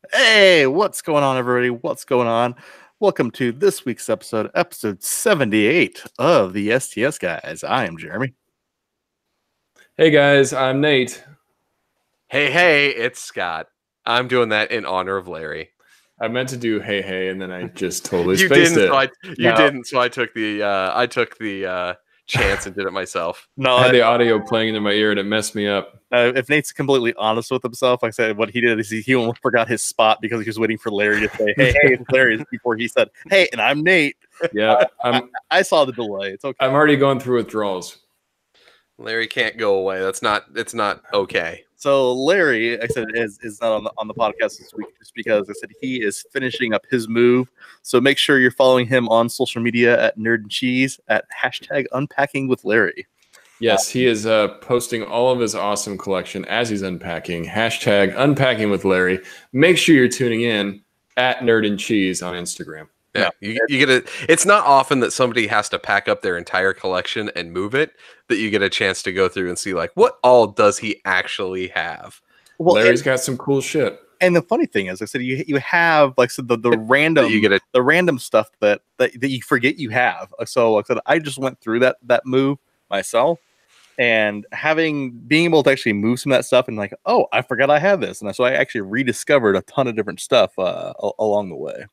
Hey, what's going on, everybody? What's going on? Welcome to this week's episode 78 of the STS Guys. I am Jeremy. Hey guys, I'm Nate. Hey, it's Scott. I'm doing that in honor of Larry. I meant to do hey, and then I just totally You spaced didn't, it. so I took the chance and did it myself. No, I had the audio playing into my ear and it messed me up. if Nate's completely honest with himself, like I said, what he did is he almost forgot his spot because he was waiting for Larry to say, hey, it's Larry, before he said, hey, and I'm Nate. Yeah, I saw the delay. It's okay. I'm already going through withdrawals. Larry can't go away. It's not okay. So Larry, I said, is not on the podcast this week just because I said he is finishing up his move. So make sure you're following him on social media at Nerd and Cheese at hashtag Unpacking with Larry. Yes, he is posting all of his awesome collection as he's unpacking. Hashtag Unpacking with Larry. Make sure you're tuning in at Nerd and Cheese on Instagram. Yeah, you get it. It's not often that somebody has to pack up their entire collection and move it that you get a chance to go through and see like what all does he actually have. Well, Larry's got some cool shit. And the funny thing is, I said you have like so the random the random stuff that you forget you have. So like I said, I just went through that move myself, and being able to actually move some of that stuff and like, oh, I forgot I had this, and so I actually rediscovered a ton of different stuff along the way.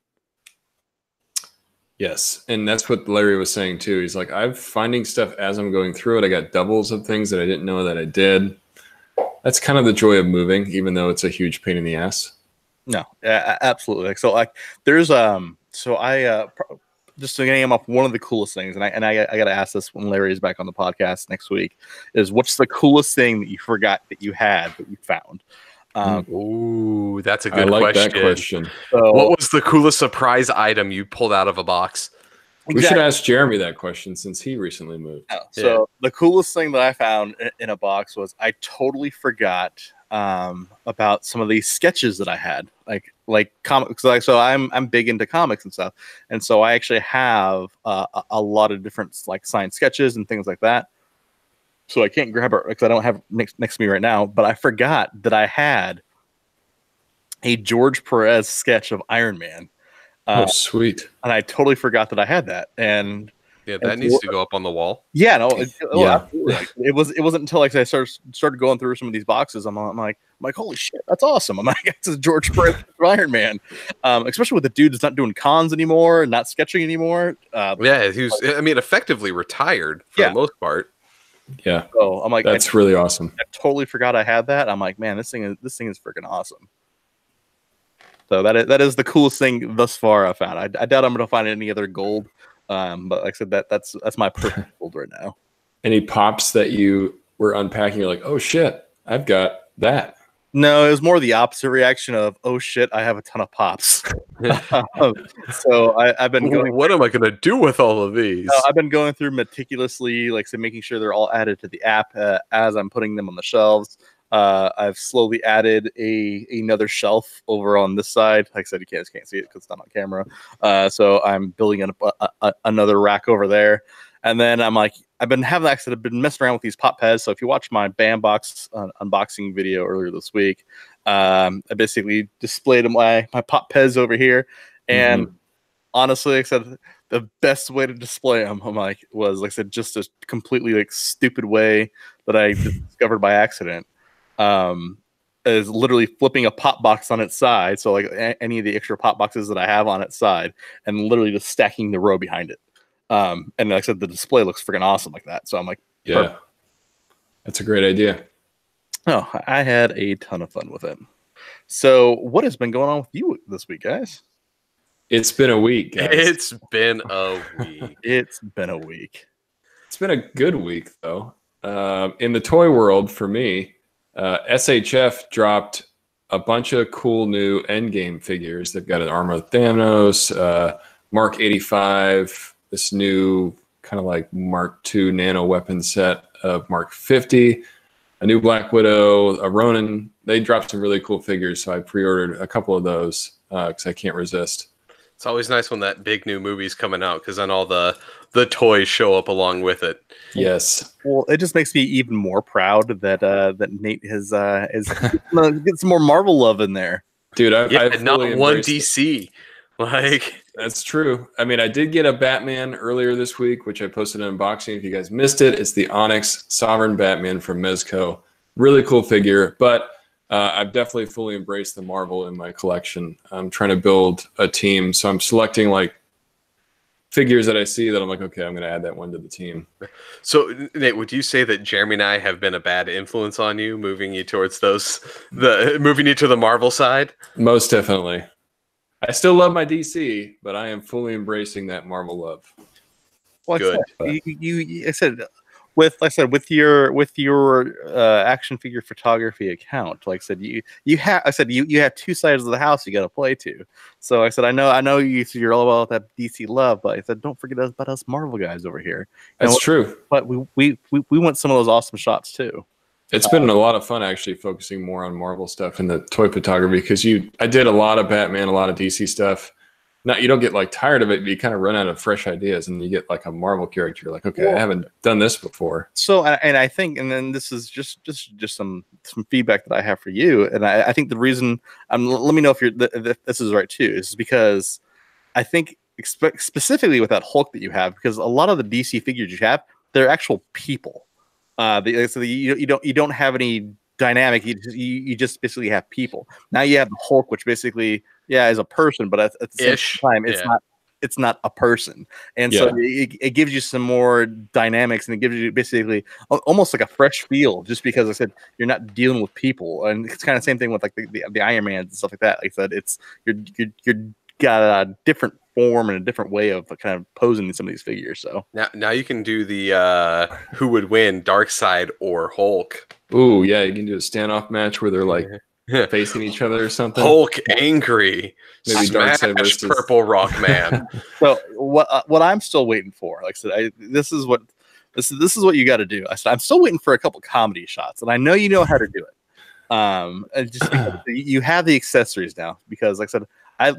Yes, and that's what Larry was saying too. He's like, I'm finding stuff as I'm going through it. I got doubles of things that I didn't know that I did. That's kind of the joy of moving, even though it's a huge pain in the ass. No, absolutely. So like, there's so I just to name off one of the coolest things, and I got to ask this when Larry is back on the podcast next week, is what's the coolest thing that you forgot that you had that you found? Ooh, that's a good that question. So, what was the coolest surprise item you pulled out of a box? We should ask Jeremy that question since he recently moved. So the coolest thing that I found in a box was I totally forgot about some of these sketches that I had, like comics. So I'm big into comics and stuff, and so I actually have a lot of different like signed sketches and things like that. So I can't grab it because I don't have it next to me right now. But I forgot that I had a George Perez sketch of Iron Man. Oh, sweet! And I totally forgot that I had that. And yeah, that needs to go up on the wall. Yeah, no, absolutely. It wasn't until like I started going through some of these boxes. I'm like, holy shit, that's awesome! I'm like, it's a George Perez Iron Man, especially with the dude that's not doing cons anymore, not sketching anymore. Yeah, he's effectively retired for the most part. Yeah. So I'm like, that's really awesome. I totally forgot I had that. I'm like, man, this thing is freaking awesome. So that is the coolest thing thus far I found. I doubt I'm going to find any other gold. But like I said, that's my perfect gold right now. Any pops that you were unpacking? You're like, oh shit, I've got that. No, it was more the opposite reaction of, oh shit, I have a ton of pops. So I've been going. What am I going to do with all of these? I've been going through meticulously, like making sure they're all added to the app as I'm putting them on the shelves. I've slowly added another shelf over on this side. Like I said, you can't see it because it's not on camera. So I'm building another rack over there. And then I'm like, I've been messing around with these pop peds. So if you watch my bandbox unboxing video earlier this week, I basically displayed my pop peds over here. And honestly, like I said, the best way to display them, was like I said, just a completely like stupid way that I discovered by accident. Is literally flipping a pop box on its side. So like any of the extra pop boxes that I have on its side, and literally just stacking the row behind it. And like I said, the display looks freaking awesome like that. So I'm like, yeah, perfect. That's a great idea. Oh, I had a ton of fun with it. So what has been going on with you this week, guys? It's been a week, guys. It's been a week. It's been a week. It's been a good week, though. In the toy world, for me, SHF dropped a bunch of cool new Endgame figures. They've got an Armor of Thanos, Mark 85, this new kind of like Mark II nano weapon set of Mark 50, a new Black Widow, a Ronin. They dropped some really cool figures, so I pre-ordered a couple of those because I can't resist. It's always nice when that big new movie's coming out because then all the toys show up along with it. Yes. Well, it just makes me even more proud that Nate has get some more Marvel love in there. Dude, I've not fully one embraced it. DC. Like, That's true. I mean, I did get a Batman earlier this week, which I posted an unboxing. If you guys missed it, it's the Onyx Sovereign Batman from Mezco. Really cool figure, but I've definitely fully embraced the Marvel in my collection. I'm trying to build a team, so I'm selecting like figures that I see that I'm like, okay, I'm going to add that one to the team. so Nate, would you say that Jeremy and I have been a bad influence on you, moving you towards moving you to the Marvel side? Most definitely. I still love my DC, but I am fully embracing that Marvel love. Well, Good. I said with your action figure photography account, like I said, you have two sides of the house you got to play to. So I said, I know you're all about that DC love, but I said, don't forget about us Marvel guys over here. That's true. But we want some of those awesome shots too. It's been a lot of fun actually focusing more on Marvel stuff and the toy photography because I did a lot of Batman, a lot of DC stuff. Now you don't get like tired of it, but you kind of run out of fresh ideas, and you get like a Marvel character. You're like, okay, I haven't done this before. So, and I think, and then this is just some feedback that I have for you, and I think the reason let me know if this is right too, is because I think specifically with that Hulk that you have, because a lot of the DC figures you have, they're actual people. So you don't have any dynamic. You just basically have people. Now you have the Hulk, which basically is a person, but at the same time it's not a person. And so it gives you some more dynamics, and it gives you basically almost like a fresh feel, just because I said you're not dealing with people. And it's kind of the same thing with like the Iron Man and stuff like that. Like I said, it's you're got a different form and a different way of kind of posing some of these figures. So now you can do the who would win, Darkseid or Hulk. Ooh, yeah, you can do a standoff match where they're like facing each other or something. Hulk angry, maybe Darkseid versus Purple Rock Man. So what I'm still waiting for, like I said, this is what you got to do. I said I'm still waiting for a couple comedy shots, and I know you know how to do it. And just because you have the accessories now, because like I said, I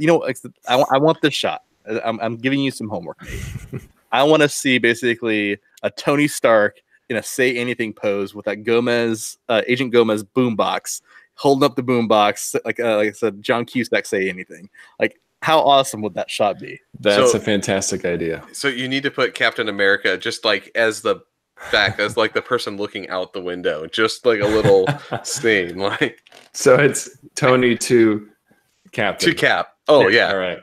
want this shot. I'm giving you some homework. I want to see basically a Tony Stark in a say anything pose with that Agent Gomez boombox, holding up the boombox like I said, John Cusack say anything. Like, how awesome would that shot be? That's a fantastic idea. So you need to put Captain America just like as the person looking out the window, just like a little scene, like. So it's Tony to Captain. To Cap. Oh yeah. All right.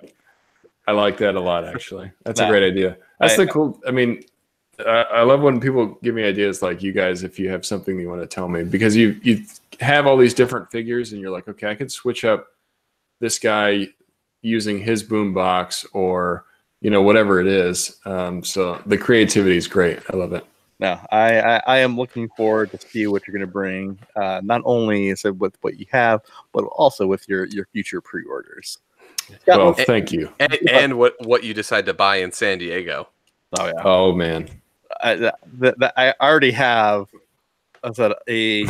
I like that a lot, actually. That's a great idea. That's the cool. I mean, I love when people give me ideas like you guys, if you have something you want to tell me, because you have all these different figures and you're like, okay, I could switch up this guy using his boombox or, whatever it is. So the creativity is great. I love it. No, I am looking forward to see what you're going to bring, not only with what you have, but also with your future pre-orders. Well, thank you. And what you decide to buy in San Diego. Oh, yeah. Oh, man. I already have a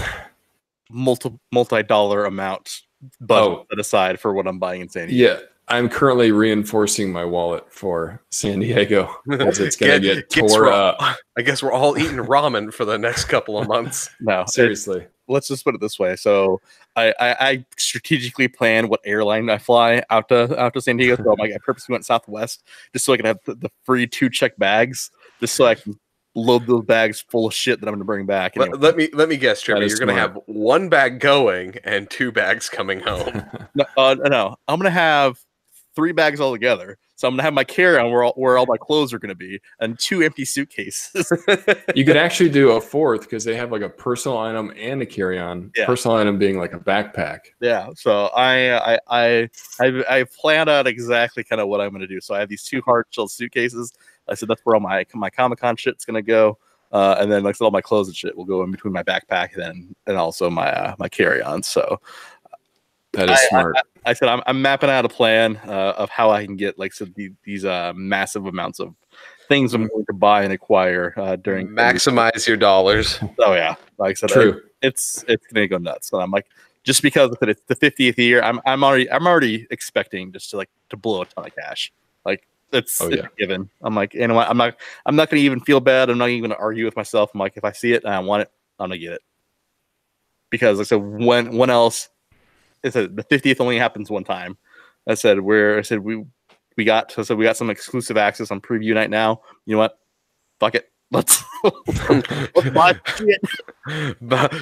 multi-dollar amount budget set aside for what I'm buying in San Diego. Yeah, I'm currently reinforcing my wallet for San Diego because it's going to get tore up. I guess we're all eating ramen for the next couple of months. No, seriously. Let's just put it this way. So I strategically plan what airline I fly out to San Diego. So I purposely went Southwest just so I can have the free 2-check bags, just so I can load those bags full of shit that I'm going to bring back. Anyway. Let me guess, Trevor. You're going to have 1 bag going and 2 bags coming home. No, I'm going to have 3 bags all together. So I'm going to have my carry-on where all my clothes are going to be, and 2 empty suitcases. You could actually do a 4th because they have like a personal item and a carry-on. Yeah. Personal item being like a backpack. Yeah. So I planned out exactly kind of what I'm going to do. So I have these 2 hard-shell suitcases. I said that's where all my Comic-Con shit's going to go. And then like I said, all my clothes and shit will go in between my backpack and also my carry-on. So that is smart. I said I'm mapping out a plan of how I can get these massive amounts of things I'm going to buy and acquire during maximize your dollars. Oh yeah, like I said, true. It's gonna go nuts. And I'm like, just because it's the 50th year, I'm already expecting just to blow a ton of cash. Like it's a given. I'm like, you know what? I'm not gonna even feel bad. I'm not even gonna argue with myself. I'm like, if I see it and I want it, I'm gonna get it. Because like I said, when else I said the 50th only happens one time. I said we got some exclusive access on preview night now. You know what? Fuck it. Let's buy shit.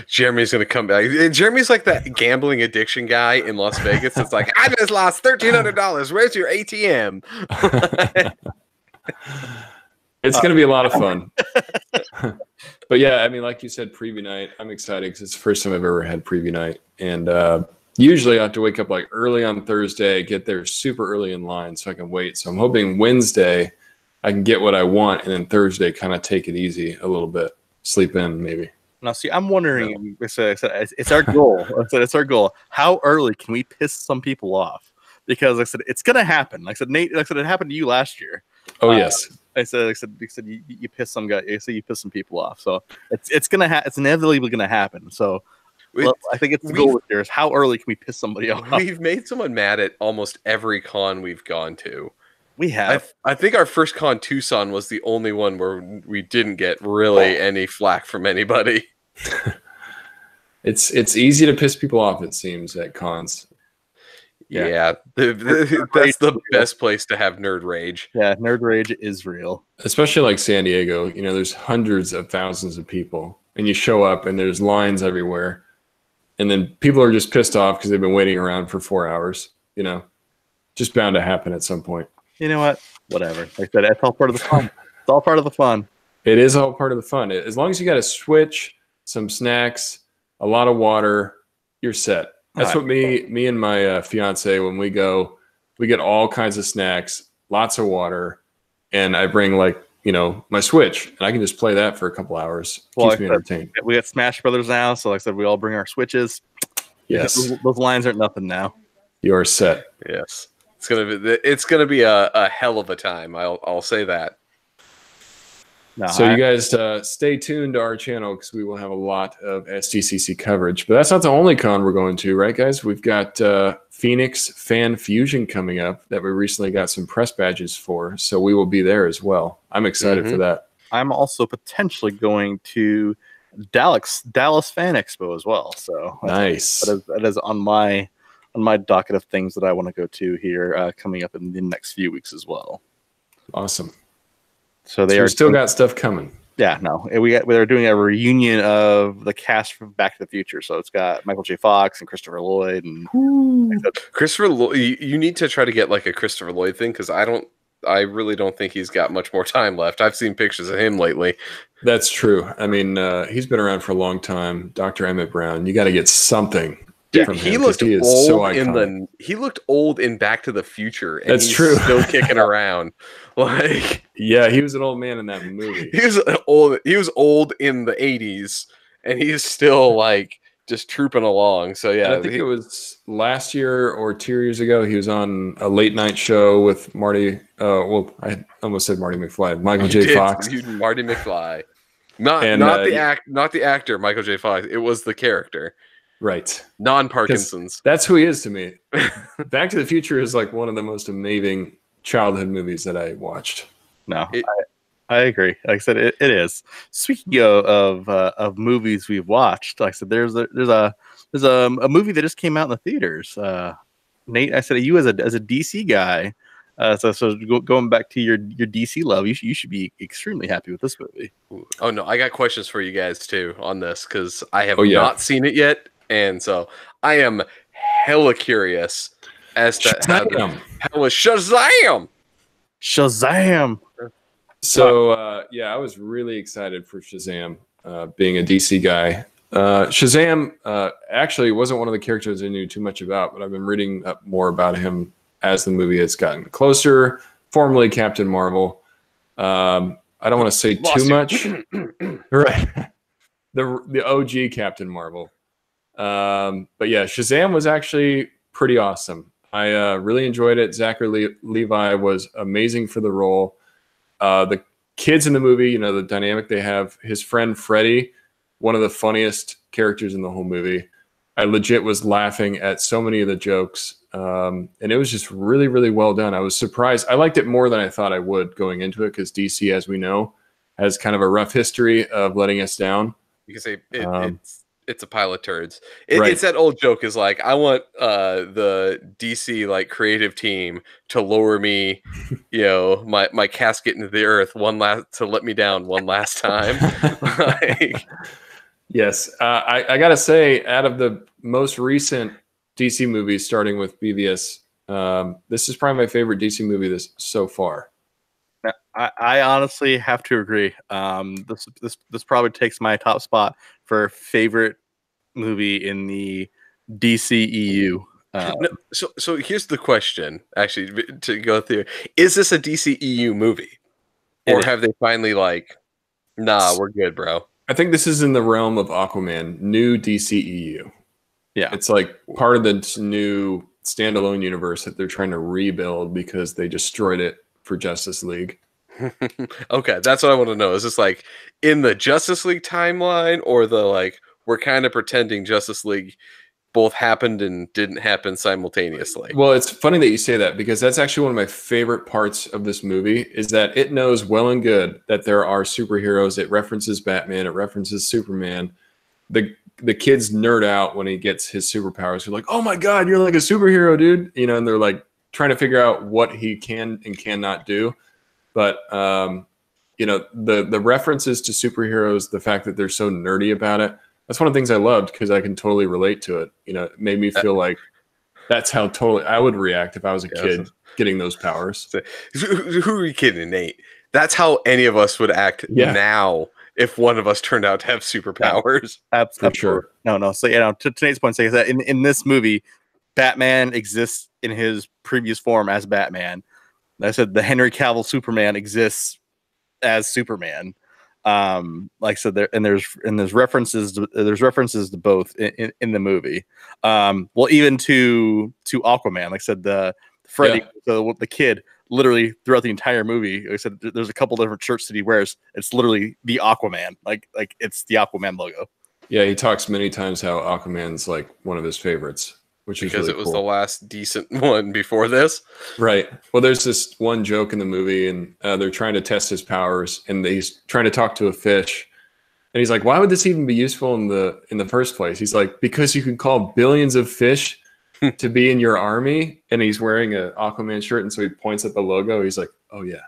Jeremy's gonna come back. Jeremy's like that gambling addiction guy in Las Vegas. It's like, I just lost $1,300. Where's your ATM? It's going to be a lot of fun. But yeah, I mean, like you said, preview night. I'm excited because it's the first time I've ever had preview night. And usually I have to wake up like early on Thursday, get there super early in line so I can wait. So I'm hoping Wednesday I can get what I want, and then Thursday kind of take it easy a little bit, sleep in maybe. Now, see, I'm wondering. It's our goal. I said it's our goal. How early can we piss some people off? Because I said it's gonna happen. Like I said, Nate. Like I said, it happened to you last year. Oh yes. I said you piss some guy. I said you piss some people off. So it's it's inevitably gonna happen. So I think it's the goal this year is how early can we piss somebody off? We've made someone mad at almost every con we've gone to. We have. I think our first con, Tucson, was the only one where we didn't get really any flack from anybody. It's easy to piss people off, it seems, at cons. Yeah, that's the best place to have nerd rage. Yeah, nerd rage is real. Especially like San Diego, you know, there's hundreds of thousands of people, and you show up and there's lines everywhere, and then people are just pissed off because they've been waiting around for 4 hours. You know, just bound to happen at some point. You know what? Whatever. Like I said, it's all part of the fun. It's all part of the fun. It is all part of the fun. As long as you got a Switch, some snacks, a lot of water, you're set. That's what me and my fiance, when we go, we get all kinds of snacks, lots of water, and I bring like, you know, my Switch, and I can just play that for a couple hours. Keeps me entertained. We got Smash Brothers now, so like I said, we all bring our Switches. Yes. Those lines aren't nothing now. You're set. Yes. It's gonna be a hell of a time. I'll say that. No, so you guys stay tuned to our channel because we will have a lot of SDCC coverage. But that's not the only con we're going to, right, guys? We've got Phoenix Fan Fusion coming up that we recently got some press badges for. So we will be there as well. I'm excited for that. I'm also potentially going to Dallas Fan Expo as well. So nice. That is on my docket of things that I want to go to here coming up in the next few weeks as well. Awesome. So they still got stuff coming. Yeah, no, we're doing a reunion of the cast from Back to the Future. So it's got Michael J. Fox and Christopher Lloyd and Christopher Lloyd. You need to try to get like a Christopher Lloyd thing because I really don't think he's got much more time left. I've seen pictures of him lately. That's true. I mean, he's been around for a long time. Dr. Emmett Brown. You got to get something. Yeah, he looked old he looked old in Back to the Future. And that's true. Still kicking around. Like, yeah, he was an old man in that movie. He was old in the 80s, and he's still like just trooping along. So yeah, and I think it was last year or 2 years ago. He was on a late night show with Marty. I almost said Marty McFly. Michael J. Fox. Marty McFly. Not the actor Michael J. Fox. It was the character. Right. Non-Parkinson's. That's who he is to me. Back to the Future is like one of the most amazing childhood movies that I watched. No, I agree. Like I said, it is. Speaking of movies we've watched, like I said, there's a movie that just came out in the theaters. Nate, I said you as a DC guy. So going back to your DC love, you should be extremely happy with this movie. Oh no, I got questions for you guys too on this because I have not seen it yet. And so I am hella curious as to Shazam! Shazam! So, I was really excited for Shazam, being a DC guy. Shazam actually wasn't one of the characters I knew too much about, but I've been reading up more about him as the movie has gotten closer. Formerly Captain Marvel. I don't want to say too much. Right. The OG Captain Marvel. But yeah, Shazam was actually pretty awesome. I really enjoyed it. Zachary Levi was amazing for the role. The kids in the movie, you know, the dynamic they have, his friend Freddy, one of the funniest characters in the whole movie. I legit was laughing at so many of the jokes. And it was just really, really well done. I was surprised. I liked it more than I thought I would going into it because DC, as we know, has kind of a rough history of letting us down. You can say it's a pile of turds. Right. It's that old joke is like, I want the DC like creative team to lower me, my casket into the earth to let me down one last time. Like, Yes. I got to say, out of the most recent DC movies, starting with BVS, this is probably my favorite DC movie so far. I honestly have to agree. This probably takes my top spot for favorite movie in the DCEU. no, so here's the question, actually, to go through: is this a DCEU movie, or have they finally like, nah, we're good, bro? I think this is in the realm of Aquaman, new DCEU. Yeah, it's like part of the new standalone universe that they're trying to rebuild because they destroyed it for Justice League. Okay, that's what I want to know. Is this like in the Justice League timeline, or the like we're kind of pretending Justice League both happened and didn't happen simultaneously? Well, it's funny that you say that, because that's actually one of my favorite parts of this movie, is that it knows well and good that there are superheroes. It references Batman, it references Superman. The kids nerd out when he gets his superpowers. They're like, "Oh my god, you're like a superhero, dude!" And they're like trying to figure out what he can and cannot do. But the references to superheroes, the fact that they're so nerdy about it, that's one of the things I loved, because I can totally relate to it. It made me feel like that's how totally I would react if I was a kid getting those powers. Who are you kidding, Nate? That's how any of us would act now if one of us turned out to have superpowers. Absolutely. Sure. No. So to Nate's point, say that in this movie, Batman exists in his previous form as Batman. I said the Henry Cavill Superman exists as Superman. Like I said, there's references to both in the movie. Well, even to Aquaman. Like I said, the Freddy, the kid, literally throughout the entire movie, like I said, there's a couple different shirts that he wears. It's literally the Aquaman, like it's the Aquaman logo. Yeah, he talks many times how Aquaman's like one of his favorites, which is because really it was cool. The last decent one before this. Right. Well, there's this one joke in the movie, and they're trying to test his powers, and he's trying to talk to a fish, and he's like, "Why would this even be useful in the first place?" He's like, "Because you can call billions of fish to be in your army," and he's wearing an Aquaman shirt, and so he points at the logo. He's like, "Oh yeah."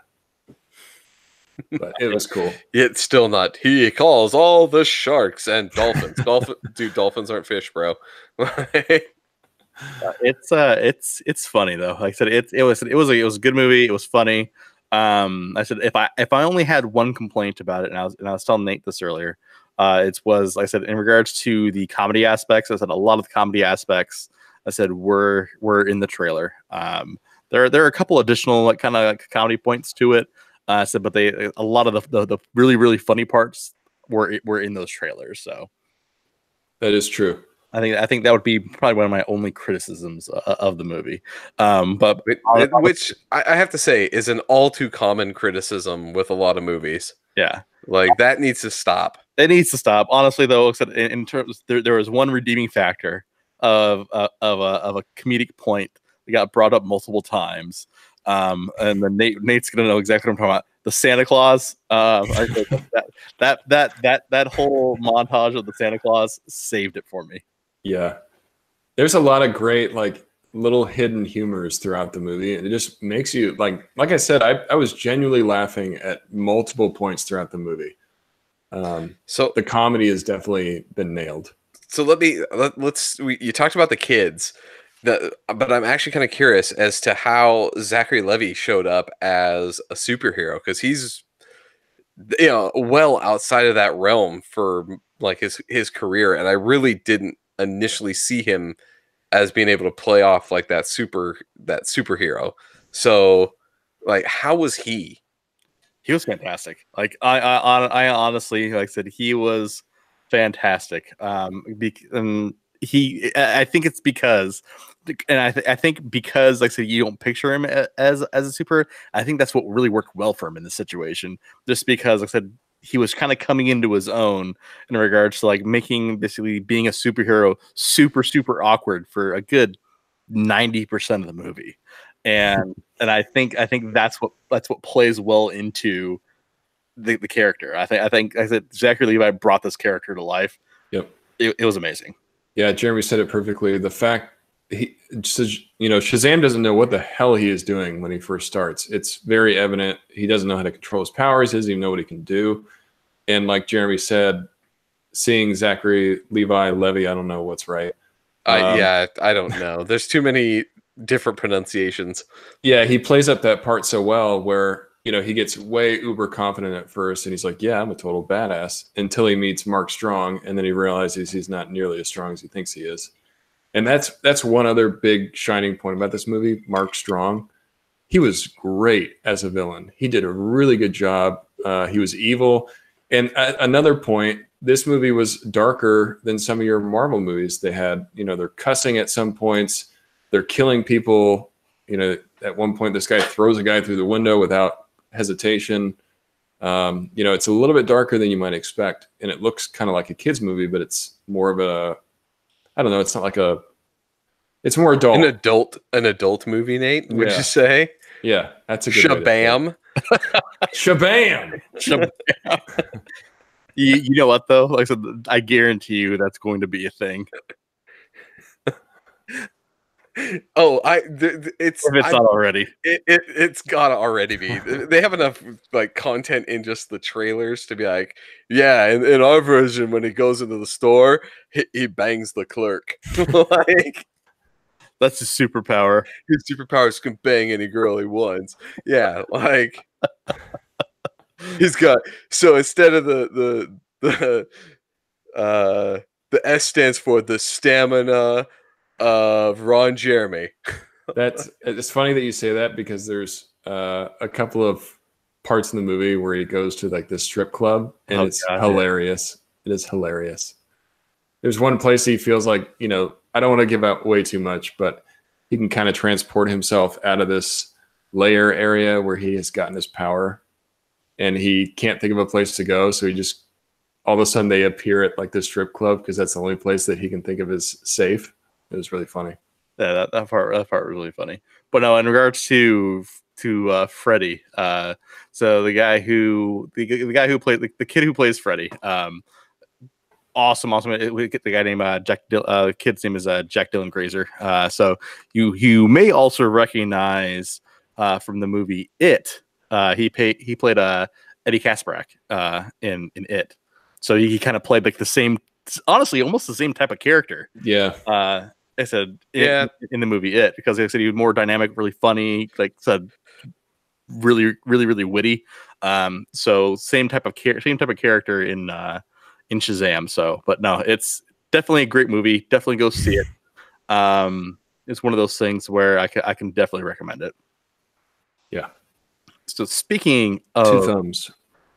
But it was cool. It's still not. He calls all the sharks and dolphins. Dude, dolphins aren't fish, bro. It's funny though. Like I said, it was a good movie. It was funny. I said if I only had one complaint about it, and I was telling Nate this earlier, it was, like I said, in regards to the comedy aspects. I said a lot of the comedy aspects I said were in the trailer. There are a couple additional like kind of like comedy points to it. I said, but a lot of the really really funny parts were in those trailers. So that is true. I think that would be probably one of my only criticisms of the movie. But which I have to say is an all too common criticism with a lot of movies. Yeah, like that needs to stop. It needs to stop. Honestly, though, in terms, there was one redeeming factor of a comedic point that got brought up multiple times. And then Nate's gonna know exactly what I'm talking about. The Santa Claus. That whole montage of the Santa Claus saved it for me. Yeah, there's a lot of great like little hidden humors throughout the movie, and it just makes you like I said, I was genuinely laughing at multiple points throughout the movie. So the comedy has definitely been nailed. So you talked about the kids, but I'm actually kind of curious as to how Zachary Levi showed up as a superhero, because he's well outside of that realm for like his career, and I really didn't initially see him as being able to play off like that superhero. So like, how was he? He was fantastic. Like I honestly, like I said, he was fantastic. And I think it's because, and I think because, like I said, you don't picture him as a super. I think that's what really worked well for him in this situation. Just because, like I said, he was kind of coming into his own in regards to like making basically being a superhero super awkward for a good 90% of the movie. And I think that's what plays well into the character. I think I said Zachary Levi brought this character to life. Yep. it was amazing. Yeah, Jeremy said it perfectly. The fact Shazam doesn't know what the hell he is doing when he first starts. It's very evident he doesn't know how to control his powers. He doesn't even know what he can do. And like Jeremy said, seeing Zachary Levy, I don't know what's right. Yeah, I don't know. There's too many different pronunciations. Yeah, he plays up that part so well where, he gets way uber confident at first and he's like, yeah, I'm a total badass, until he meets Mark Strong, and then he realizes he's not nearly as strong as he thinks he is. And that's one other big shining point about this movie, Mark Strong. He was great as a villain. He did a really good job. He was evil. And another point, this movie was darker than some of your Marvel movies. They had, they're cussing at some points. They're killing people. At one point, this guy throws a guy through the window without hesitation. It's a little bit darker than you might expect. And it looks kind of like a kid's movie, but it's more of I don't know. It's not like it's more adult. An adult movie, Nate, would Yeah. you say? Yeah, that's a good Shabam. Shabam. You know what though? Like I said, I guarantee you that's going to be a thing. Oh, If it's not already. It's gotta already be. They have enough like content in just the trailers to be like, yeah. In our version, when he goes into the store, he bangs the clerk. Like, That's his superpower. his superpowers can bang any girl he wants. Yeah, like he's got. So instead of the S stands for the stamina of Ron Jeremy. It's funny that you say that, because there's a couple of parts in the movie where he goes to like this strip club, and it's hilarious. Yeah. It is hilarious. There's one place he feels like, I don't want to give out way too much, but he can kind of transport himself out of this layer area where he has gotten his power, and he can't think of a place to go. So he just, all of a sudden they appear at like this strip club because that's the only place that he can think of as safe. It was really funny. Yeah, that part was really funny. But no, in regards to Freddy, so the guy who played the kid who plays Freddy, awesome. We get the guy named Jack. The kid's name is Jack Dylan Grazer. So you may also recognize from the movie It. He played Eddie Kasperack in It. So he kind of played like the same, honestly, almost the same type of character. Yeah. I said in the movie It, because like I said, he was more dynamic, really funny, like said, really, really, really witty. So same type of character in Shazam. So, but no, it's definitely a great movie. Definitely go see it. It's one of those things where I can definitely recommend it. Yeah. So speaking of 2 thumbs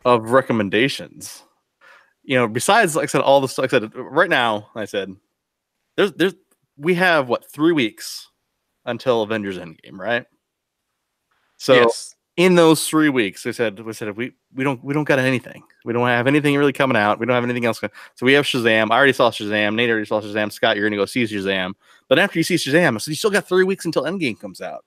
of recommendations, besides like I said, all the stuff, like I said right now, I said we have 3 weeks until Avengers Endgame, right? So yes. In those 3 weeks, we said we don't got anything. We don't have anything really coming out. We don't have anything else. So we have Shazam. I already saw Shazam. Nate already saw Shazam. Scott, you're gonna go see Shazam. But after you see Shazam, so you still got 3 weeks until Endgame comes out.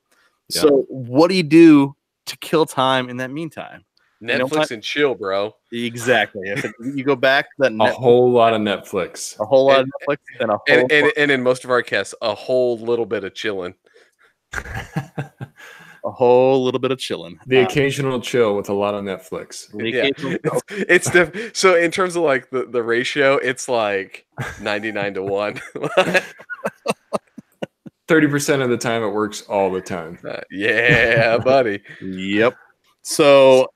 Yeah. So what do you do to kill time in that meantime? Netflix and chill, bro. Exactly. You go back to that a whole lot of Netflix. A whole lot of Netflix and a whole and in most of our casts, a whole little bit of chilling. A whole little bit of chilling. The occasional chill with a lot of Netflix. Yeah. It's so in terms of like the ratio, it's like 99-1. 30% of the time it works all the time. Yeah, buddy. Yep. So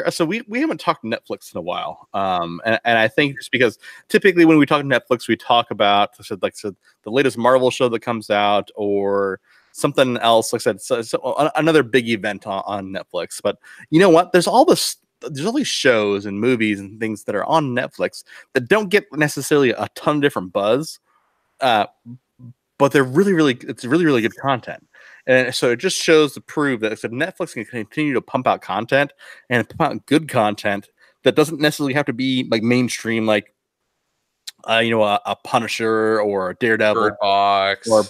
so we haven't talked Netflix in a while, and I think it's because typically when we talk Netflix, we talk about the latest Marvel show that comes out or something else. Like I said, so another big event on Netflix. But you know what? There's all these shows and movies and things that are on Netflix that don't get necessarily a ton of different buzz, but they're really good content. And so it just shows to prove that Netflix can continue to pump out content and pump out good content that doesn't necessarily have to be like mainstream, like a Punisher or a Daredevil,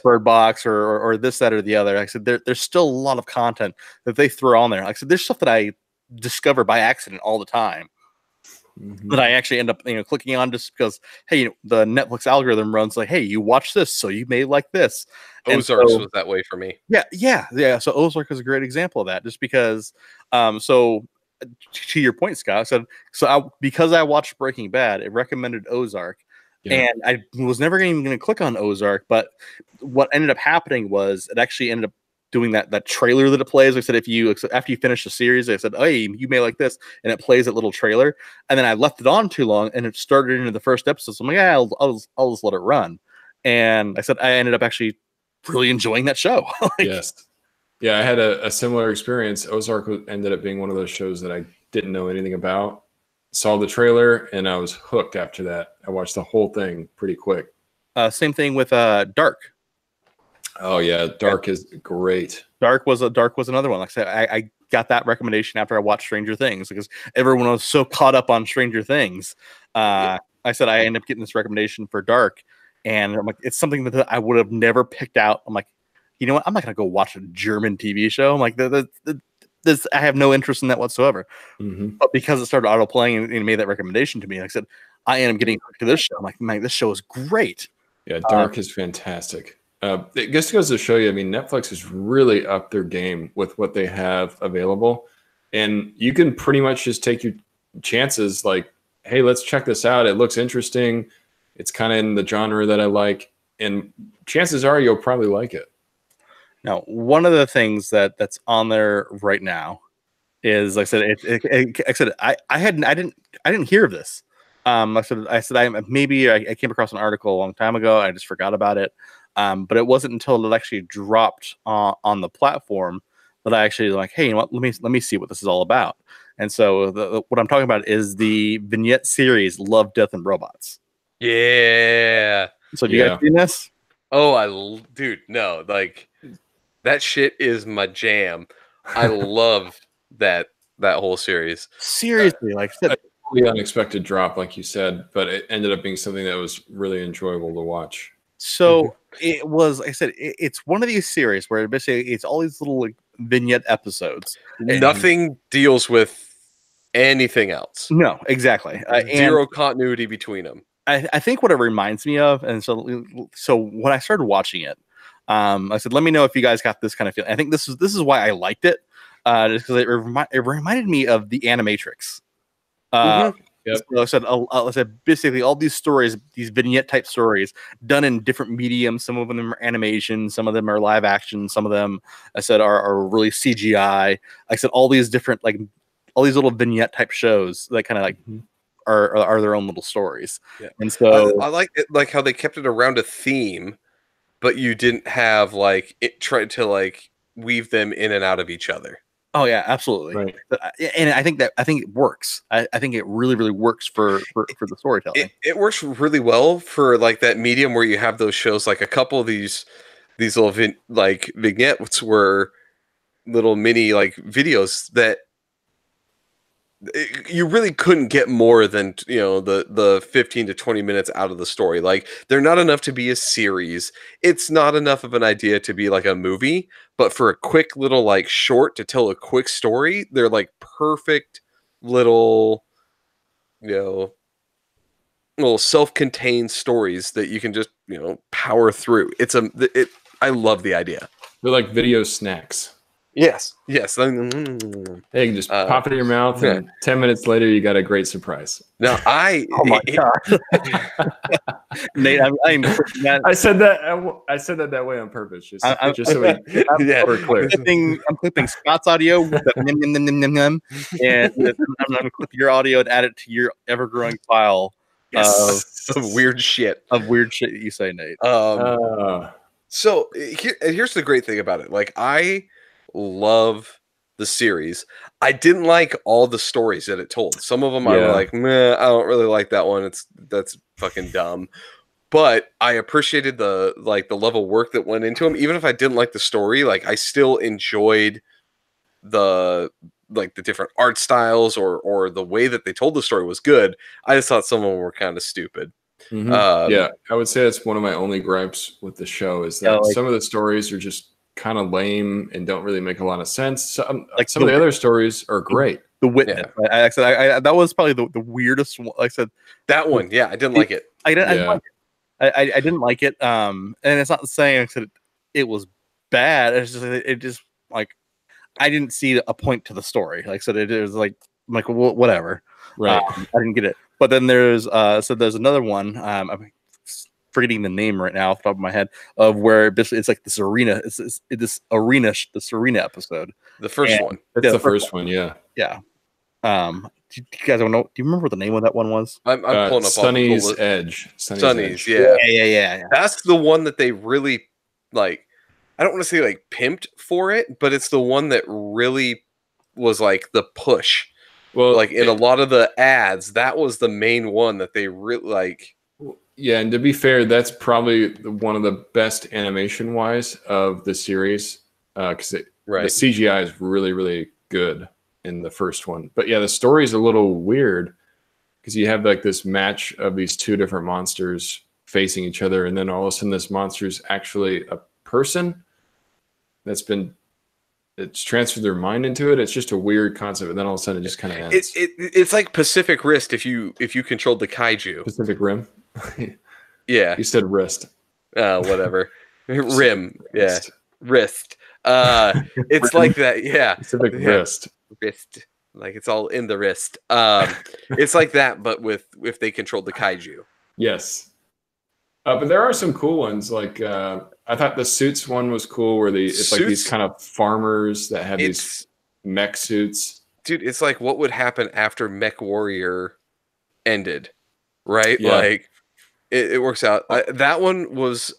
Bird Box or this, that, or the other. Like I said, there's still a lot of content that they throw on there. Like I said, there's stuff that I discover by accident all the time. that I actually end up clicking on just because hey, the Netflix algorithm runs like, hey, you watch this, so you may like this. Ozarks was that way for me. Yeah. So Ozark is a great example of that, just because. So to your point, Scott, because I watched Breaking Bad, it recommended Ozark, and I was never even going to click on Ozark. But what ended up happening was it actually ended up doing that trailer that it plays. I said, after you finish the series, I said, hey, you may like this, and it plays that little trailer. And then I left it on too long, and it started into the first episode. So I'm like, yeah, I'll just let it run. And I said, I ended up actually really enjoying that show. Yes. Yeah, I had a similar experience. Ozark ended up being one of those shows that I didn't know anything about. Saw the trailer, and I was hooked after that. I watched the whole thing pretty quick. Same thing with Dark. Oh yeah, Dark is great. Dark was another one. Like I said, I got that recommendation after I watched Stranger Things because everyone was so caught up on Stranger Things. I said I ended up getting this recommendation for Dark, and I'm like, it's something that I would have never picked out. I'm like, you know what? I'm not gonna go watch a German TV show. I'm like, this I have no interest in that whatsoever. But because it started auto playing and made that recommendation to me, like I said, I am getting hooked to this show. I'm like, man, this show is great. Yeah, Dark is fantastic. It just goes to show you, I mean, Netflix has really upped their game with what they have available. And you can pretty much just take your chances like, hey, let's check this out. It looks interesting. It's kind of in the genre that I like. And chances are you'll probably like it. Now, one of the things that's on there right now is, like I said, I didn't hear of this. I came across an article a long time ago. I just forgot about it. But it wasn't until it actually dropped on the platform that I actually like, hey, you know what? Let me see what this is all about. And so what I'm talking about is the vignette series Love, Death, and Robots. Yeah. So have you guys seen this? Oh, dude, no, like that shit is my jam. I love that whole series. Seriously, like I said, totally unexpected drop, like you said, but it ended up being something that was really enjoyable to watch. So it was, like I said, it's one of these series where basically it's all these little like vignette episodes. Nothing deals with anything else. No, exactly. Zero continuity between them. I think what it reminds me of, and so when I started watching it, I said, let me know if you guys got this kind of feeling. I think this is why I liked it, just because it reminded me of the Animatrix. Yep. So I said basically all these stories, these vignette type stories, done in different mediums. Some of them are animation, some of them are live action, some of them I said are really CGI. I said all these different all these little vignette type shows that kind of like are their own little stories. Yeah. And so I like it, like how they kept it around a theme, but you didn't have like it tried to like weave them in and out of each other. Oh yeah, absolutely. Right. And I think it works. I think it really, really works for the storytelling. It works really well for like that medium where you have those shows. Like a couple of these little vignettes were little mini like videos that you really couldn't get more than the 15 to 20 minutes out of the story. Like they're not enough to be a series. It's not enough of an idea to be like a movie, but for a quick little like short to tell a quick story, they're like perfect little little self-contained stories that you can just power through. I love the idea. They're like video snacks. Yes. Hey, you can just pop it in your mouth, and 10 minutes later, you got a great surprise. Now, oh my god, Nate, I said that way on purpose, just so we're clear. I'm clipping Scott's audio with the and I'm going to clip your audio and add it to your ever-growing file of weird shit. That you say, Nate. So here's the great thing about it. Like I love the series. I didn't like all the stories that it told. Some of them I were like, meh, I don't really like that one. That's fucking dumb. But I appreciated the level of work that went into them. Even if I didn't like the story, like I still enjoyed the different art styles or the way that they told the story was good. I just thought some of them were kind of stupid. I would say that's one of my only gripes with the show is that some of the stories are just kind of lame and don't really make a lot of sense. Some of the other stories are great. The Witness. Yeah. I said that was probably the weirdest one. Like I said, That one, yeah, I didn't like it. I didn't. Yeah. I didn't like it. And it's not saying like I said it was bad. It's just it just like I didn't see a point to the story. Like I said, it was like I'm like whatever. Right. I didn't get it. But then there's there's another one. I'm forgetting the name right now off the top of my head of where basically it's like this arena. It's this arena episode. The first And- one. That's Yeah, the first one. Yeah. Yeah. Do you guys don't know? Do you remember what the name of that one was? I'm pulling up Sunny's all the Edge. Sunny's, Edge. yeah. Yeah. That's the one that they really like. I don't want to say like pimped for it, but it's the one that really was like the push. Well, Like in a lot of the ads, that was the main one that they really like. Yeah, and to be fair, that's probably one of the best animation wise of the series because the CGI is really, really good in the first one. But yeah, the story is a little weird because you have like this match of these two different monsters facing each other, and then all of a sudden this monster is actually a person it's transferred their mind into it. It's just a weird concept, and then all of a sudden it just kind of ends. It's like Pacific Wrist if you controlled the kaiju. Pacific Rim. Yeah, You said wrist. whatever. Rim. Yeah, wrist. It's like that. Yeah, Pacific Wrist. Wrist. Like it's all in the wrist. It's like that, but with if they controlled the kaiju. Yes. But there are some cool ones. Like I thought the Suits one was cool, where it's like these kind of farmers that have these mech suits. Dude, it's like what would happen after Mech Warrior ended, right? Yeah. Like it works out. That one was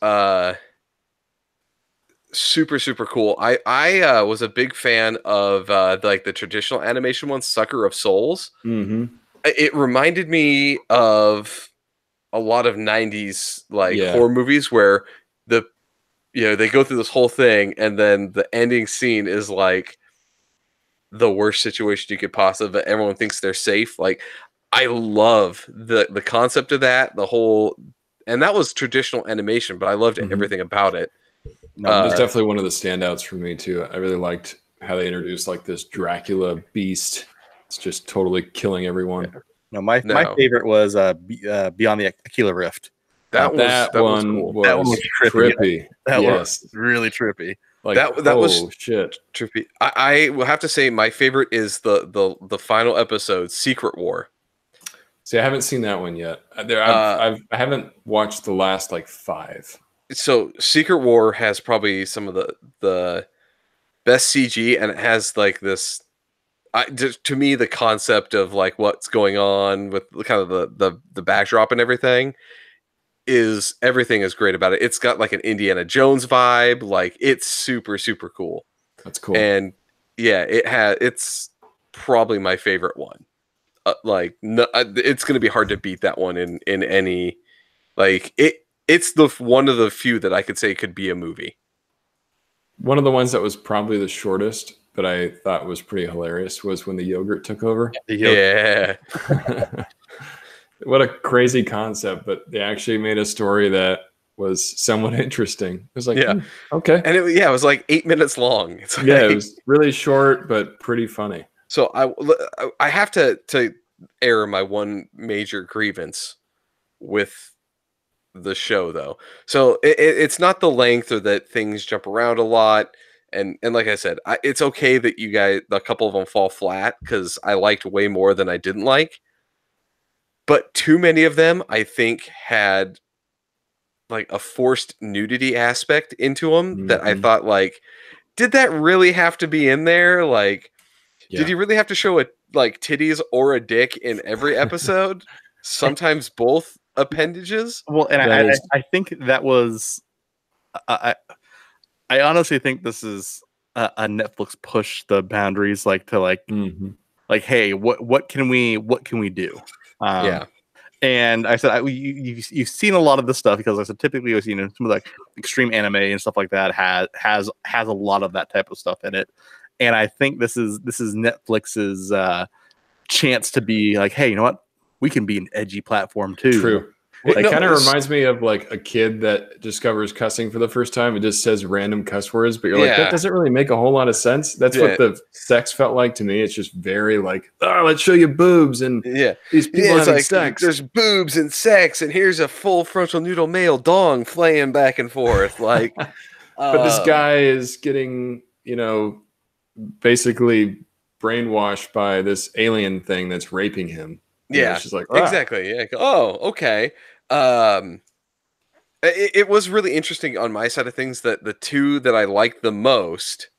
super, super cool. I was a big fan of like the traditional animation one, Sucker of Souls. Mm-hmm. It reminded me of a lot of 90s like horror movies where they go through this whole thing and then the ending scene is like the worst situation you could possibly, everyone thinks they're safe. Like I love the concept of that, the whole, and that was traditional animation, but I loved everything about it. No, it's definitely one of the standouts for me too. I really liked how they introduced like this Dracula beast. It's just totally killing everyone. No, my favorite was Beyond the Aquila Rift. That one cool. was That one was trippy. That was really trippy. Like that was shit. trippy. I will have to say my favorite is the final episode, Secret War. See, I haven't seen that one yet. I haven't watched the last like 5. So Secret War has probably some of the best CG, and it has like this. To me, the concept of like what's going on with kind of the backdrop and everything is great about it. It's got like an Indiana Jones vibe. Like it's super, super cool. That's cool. And yeah, it's probably my favorite one. It's going to be hard to beat that one in any, like it's one of the few that I could say could be a movie. One of the ones that was probably the shortest, but I thought was pretty hilarious, was when the yogurt took over. Yeah. What a crazy concept, but they actually made a story that was somewhat interesting. It was like, okay. And it was like 8 minutes long. It's like, it was really short, but pretty funny. So I have to air my one major grievance with the show, though. So it's not the length or that things jump around a lot. And like I said, it's okay that you guys, a couple of them fall flat because I liked way more than I didn't like. But too many of them, I think, had like a forced nudity aspect into them that I thought, like, did that really have to be in there? Like, did you really have to show like titties or a dick in every episode? Sometimes both appendages. Well, and I think that was, I honestly think this is a Netflix push the boundaries, like to like, like, hey, what can we do? And I said, you've seen a lot of this stuff because I said typically some of the like extreme anime and stuff like that has a lot of that type of stuff in it. And I think this is Netflix's chance to be like, hey, you know what? We can be an edgy platform too. True. It No, kind of it's- reminds me of like a kid that discovers cussing for the first time. It just says random cuss words, but you're like, Yeah. that doesn't really make a whole lot of sense. That's Yeah. what the sex felt like to me. It's just very like, oh, let's show you boobs and Yeah. these people Yeah, it's having like sex. there's boobs and sex, and here's a full frontal noodle male dong flaying back and forth. Like, But this guy is getting, you know, basically brainwashed by this alien thing that's raping him. You know, yeah, it's just like, exactly. Yeah. Oh, okay. Um, it was really interesting on my side of things that the two that I liked the most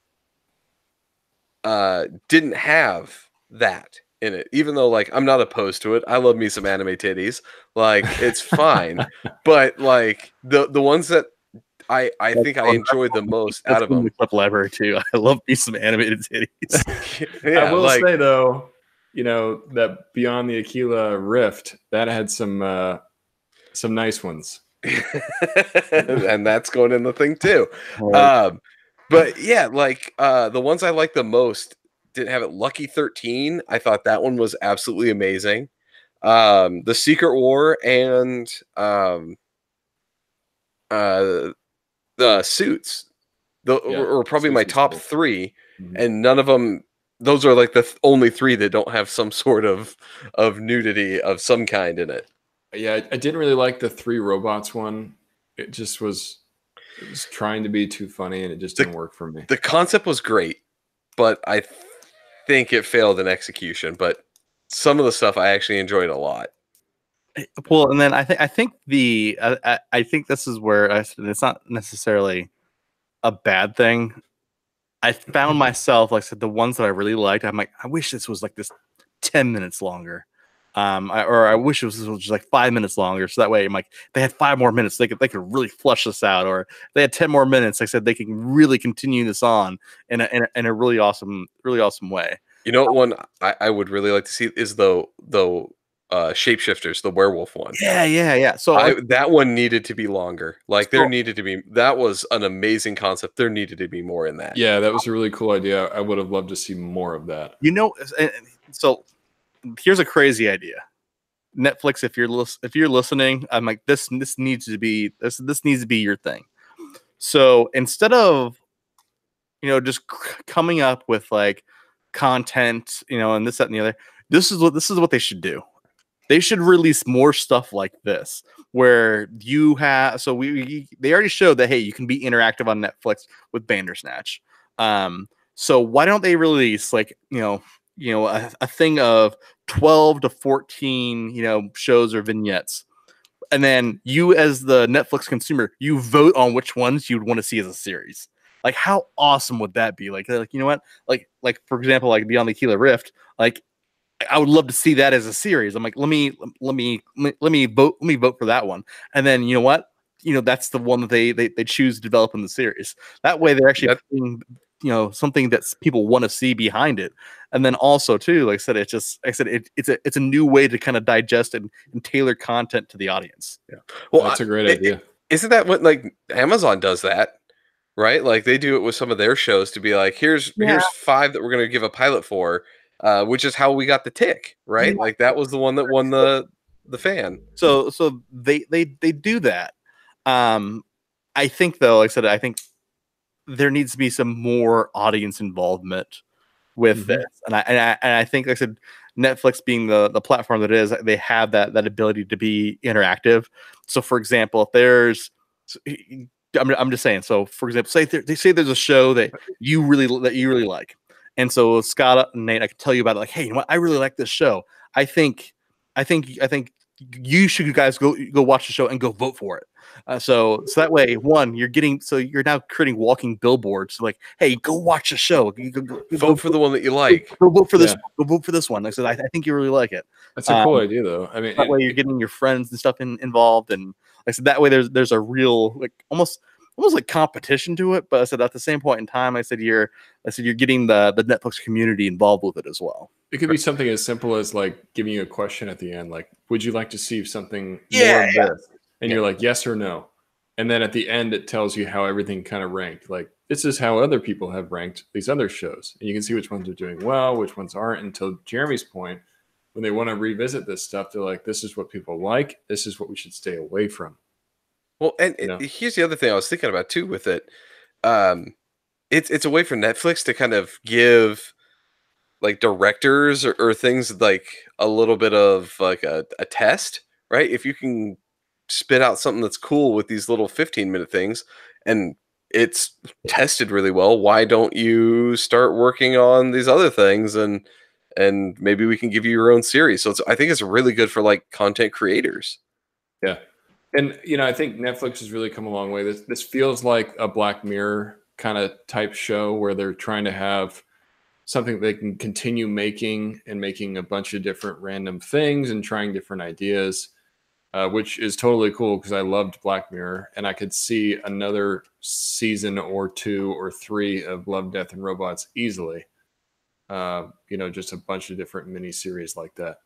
didn't have that in it. Even though, like, I'm not opposed to it. I love me some anime titties. Like, it's fine. But like the ones that I think I enjoyed the most out of in them. the clip library too. I love me some animated titties. Yeah, I will like, say though, you know, that Beyond the Aquila Rift, that had some nice ones. and that's going in the thing too. Right. But yeah, like the ones I like the most didn't have it. Lucky 13, I thought that one was absolutely amazing. The Secret War and uh the Suits were probably Suits my was top cool. 3, Mhm. and none of them. Those are like the only 3 that don't have some sort of nudity of some kind in it. Yeah, I didn't really like the 3 robots one. It just was, it was trying to be too funny, and it just didn't work for me. The concept was great, but I think it failed in execution. But some of the stuff I actually enjoyed a lot. Well, and then I think I think this is where it's not necessarily a bad thing. I found myself, like I said, the ones that I really liked, I'm like, I wish this was like this 10 minutes longer. I wish this was just like 5 minutes longer. So that way I'm like, they had 5 more minutes. They could really flush this out, or they had 10 more minutes. Like I said, they can really continue this on in a really awesome way. You know what one I would really like to see is the Shapeshifters, the werewolf one. Yeah. So That one needed to be longer. Like there So- needed to be, that was an amazing concept. There needed to be more in that. Yeah, that was a really cool idea. I would have loved to see more of that. you know, so here's a crazy idea. Netflix, if you're listening, I'm like, this needs to be this needs to be your thing. So instead of just coming up with like content, and this, that, and the other, this is what they should do. They should release more stuff like this, where you have. So they already showed that, hey, you can be interactive on Netflix with Bandersnatch. So why don't they release like a thing of 12 to 14 shows or vignettes, and then you as the Netflix consumer, you vote on which ones you'd want to see as a series. Like, how awesome would that be? Like you know what? Like for example, like Beyond the Aquila Rift, like I would love to see that as a series. I'm like, let me vote for that one. And then you know what? That's the one that they choose to develop in the series. That way they're actually putting something that people want to see behind it. And then also too, like I said, it's a new way to kind of digest and tailor content to the audience. Yeah. Well, that's a great idea. Isn't that what like Amazon does that? Right? Like they do it with some of their shows to be like, here's 5 that we're going to give a pilot for, which is how we got The Tick, right? Yeah. Like that was the one that won the fan. So they do that. I think though, like I said, I think there needs to be some more audience involvement with this, and I think, like I said, Netflix being the platform that it is, they have that ability to be interactive. So, for example, if there's I'm just saying. So, for example, they say there's a show that you really like, and so Scott and Nate, I can tell you about it. Like, hey, you know what? I really like this show. I think you should guys go watch the show and go vote for it. So that way, one, you're now creating walking billboards. So like, hey, go watch the show. Go vote for the one that you like. Go vote for this. Go vote for this one. Like I said, I think you really like it. That's a cool idea, though. I mean, that way you're getting your friends and stuff involved, and like I said, that way there's a real like almost like competition to it. But I said at the same point in time, I said you're getting the Netflix community involved with it as well. It could be something as simple as like giving you a question at the end, like, would you like to see something more of this? And you're like, yes or no. And then at the end, it tells you how everything kind of ranked. Like, this is how other people have ranked these other shows. And you can see which ones are doing well, which ones aren't. Until Jeremy's point, when they want to revisit this stuff, they're like, this is what people like. This is what we should stay away from. Well, and You know? here's the other thing I was thinking about too with it. It's a way for Netflix to kind of give like directors or things like a little bit of like a test, right? If you can spit out something that's cool with these little 15-minute things and it's tested really well, why don't you start working on these other things and maybe we can give you your own series. So I think it's really good for like content creators. Yeah. And, you know, I think Netflix has really come a long way. This feels like a Black Mirror kind of type show where they're trying to have something they can continue making and making a bunch of different random things and trying different ideas, which is totally cool because I loved Black Mirror and I could see another season or 2 or 3 of Love, Death, and Robots easily. You know, just a bunch of different mini series like that.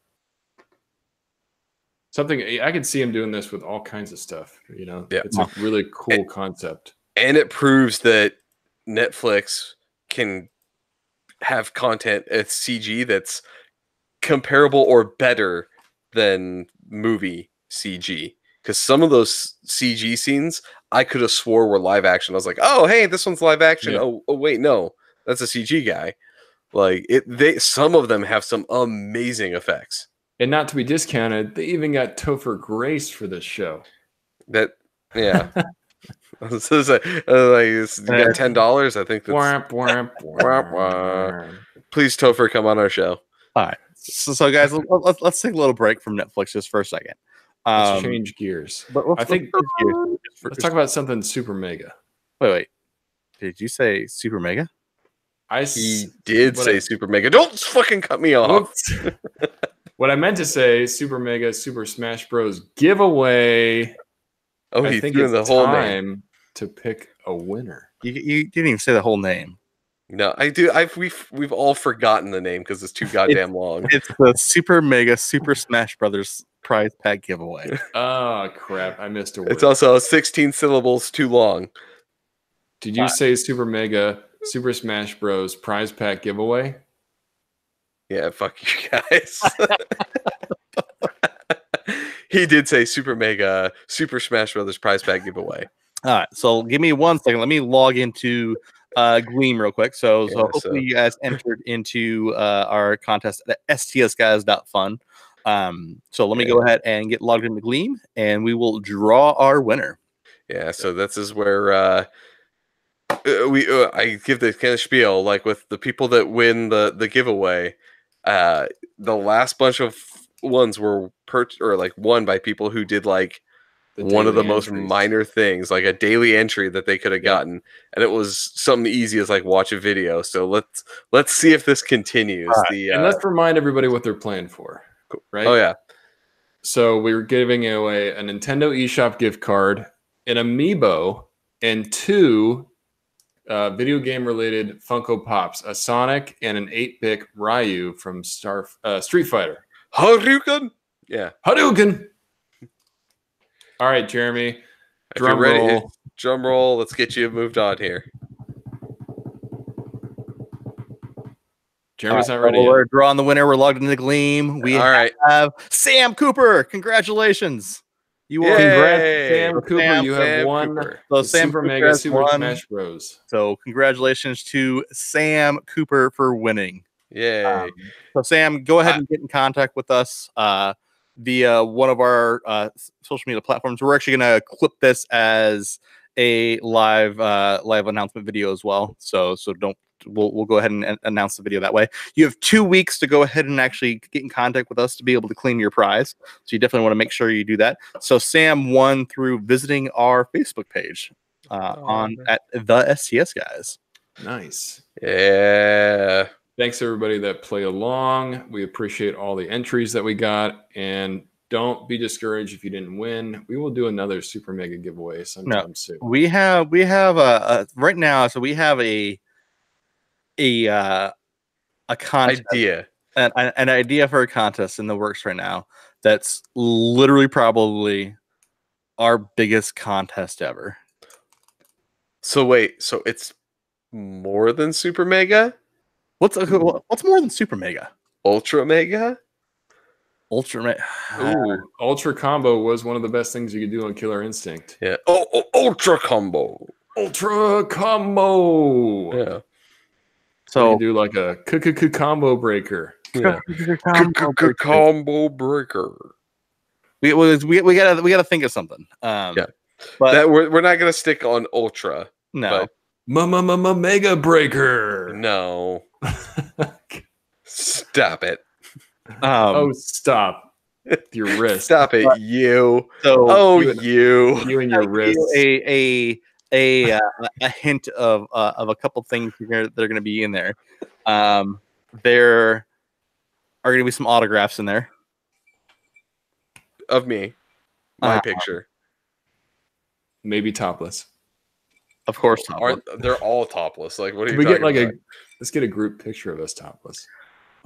Something I could see him doing this with all kinds of stuff. You know, it's a really cool concept. And it proves that Netflix can have content at CG that's comparable or better than movie CG. Because some of those CG scenes I could have swore were live action. I was like, oh, hey, this one's live action. Yeah. Oh, wait, no, that's a CG guy. Like some of them have some amazing effects. And not to be discounted, they even got Topher Grace for this show. Yeah. So like, you got $10. I think that's. Please, Topher, come on our show. All right. So guys, let's take a little break from Netflix just for a second. Let's change gears. I think let's talk about something super mega. Wait. Did you say super mega? He did say super mega. Don't fucking cut me off. What I meant to say, Super Mega Super Smash Bros. Giveaway. Oh, I think it's the whole time to pick a winner. You didn't even say the whole name. No, I do. We've all forgotten the name because it's too goddamn long. It's the Super Mega Super Smash Brothers prize pack giveaway. Oh crap! I missed a word. It's also 16 syllables too long. Did you say Super Mega Super Smash Bros. Prize pack giveaway? Yeah, fuck you guys. He did say Super Mega Super Smash Brothers prize pack giveaway. All right, so give me 1 second. Let me log into Gleam real quick. So hopefully you guys entered into our contest at stsguys.fun. So let me go ahead and get logged into Gleam, and we will draw our winner. Yeah, so this is where I give the kind of spiel, like with the people that win the giveaway. The last bunch of ones were won by people who did like one of the most minor things, like a daily entry that they could have gotten, and it was something easy as like watch a video. So let's see if this continues. Right. And let's remind everybody what they're playing for, right? Oh yeah. So we were giving away a Nintendo eShop gift card, an Amiibo, and 2 video game related Funko Pops, a Sonic and an 8-bit Ryu from Street Fighter. Hadouken! Yeah. Hadouken! All right, Jeremy. Drum roll. Drum roll. Let's get you moved on here. Jeremy's not ready. We're drawing the winner. We're logged into the Gleam. We have Sam Cooper. Congratulations. Congrats, Sam Cooper. You have won the Super Mega Super Smash Bros. So congratulations to Sam Cooper for winning. Yay. So Sam, go ahead and get in contact with us via one of our social media platforms. We're actually going to clip this as a live announcement video as well. So we'll go ahead and announce the video that way. You have 2 weeks to go ahead and actually get in contact with us to be able to claim your prize. So you definitely want to make sure you do that. So Sam won through visiting our Facebook page at the STS Guys. Nice. Yeah. Thanks everybody that played along. We appreciate all the entries that we got, and don't be discouraged if you didn't win. We will do another Super Mega giveaway sometime soon. We have right now. So we have a contest idea, an idea for a contest in the works right now. That's literally probably our biggest contest ever. So wait, so it's more than Super Mega? What's more than Super Mega? Ultra Mega? Ultra. Ooh, Ultra Combo was one of the best things you could do on Killer Instinct. Yeah. Oh, Ultra Combo. Ultra Combo. Yeah. So we So could do like a combo breaker. Yeah. Combo breaker. we gotta think of something. Yeah. But That we're not gonna stick on Ultra. no. But Mega breaker. no. Stop it. Oh, stop your wrist. Stop it, you. So you and your wrist. a hint of a couple things that are going to be in there. There are going to be some autographs in there Of me. My picture. Maybe topless. of course. Topless. They're all topless. Like, what are you we talking get like about? let's get a group picture of us topless.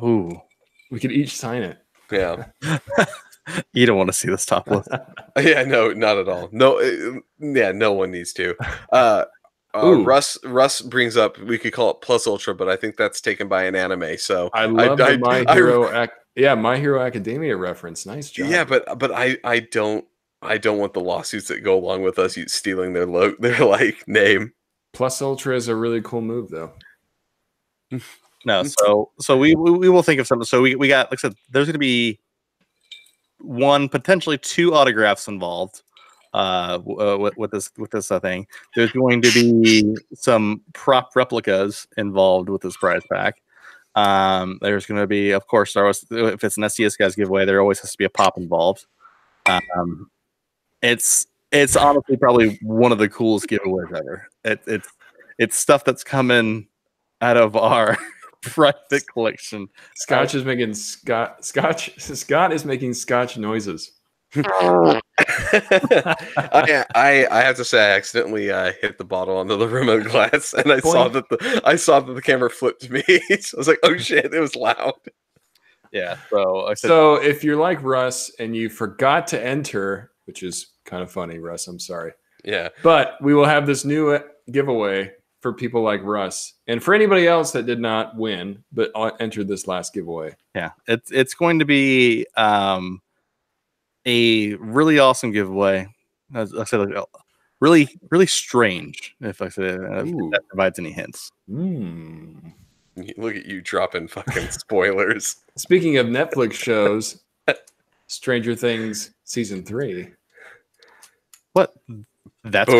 Ooh, We could each sign it. Yeah. you don't want to see this topless. Yeah, no, not at all. No, yeah, no one needs to. Russ brings up we could call it Plus Ultra, but I think that's taken by an anime. So I love the My Hero Academia reference. Nice job. Yeah, but I don't want the lawsuits that go along with us stealing their like name. Plus Ultra is a really cool move, though. No, so we will think of something. So we got, like I said, there's going to be one, potentially two autographs involved with this thing. There's going to be some prop replicas involved with this prize pack. There's going to be, of course, if it's an STS Guys giveaway, there always has to be a pop involved. It's honestly probably one of the coolest giveaways ever. It's stuff that's coming out of our private collection. Scott is making Scotch noises. I have to say I accidentally hit the bottle onto the rim of glass, and I saw that the camera flipped to me. So I was like, "Oh shit!" It was loud. Yeah. So if you're like Russ and you forgot to enter, which is kind of funny, Russ, I'm sorry. Yeah. But we will have this new giveaway for people like Russ and for anybody else that did not win but entered this last giveaway. Yeah, it's going to be a really awesome giveaway. As I said, really strange. If I said if that provides any hints. Look at you dropping fucking spoilers. Speaking of Netflix shows, Stranger Things season 3. What? That's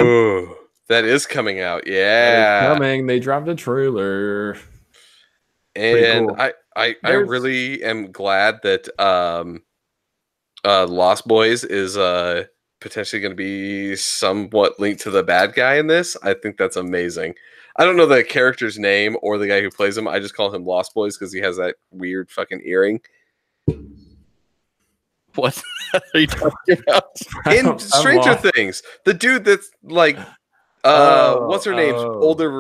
that is coming out. Yeah, coming. They dropped a trailer, and cool. I really am glad that Lost Boys is potentially going to be somewhat linked to the bad guy in this. I think that's amazing. I don't know the character's name or the guy who plays him. I just call him Lost Boys because he has that weird fucking earring. What are you talking about? In Stranger Things, the dude that's like, what's her name's older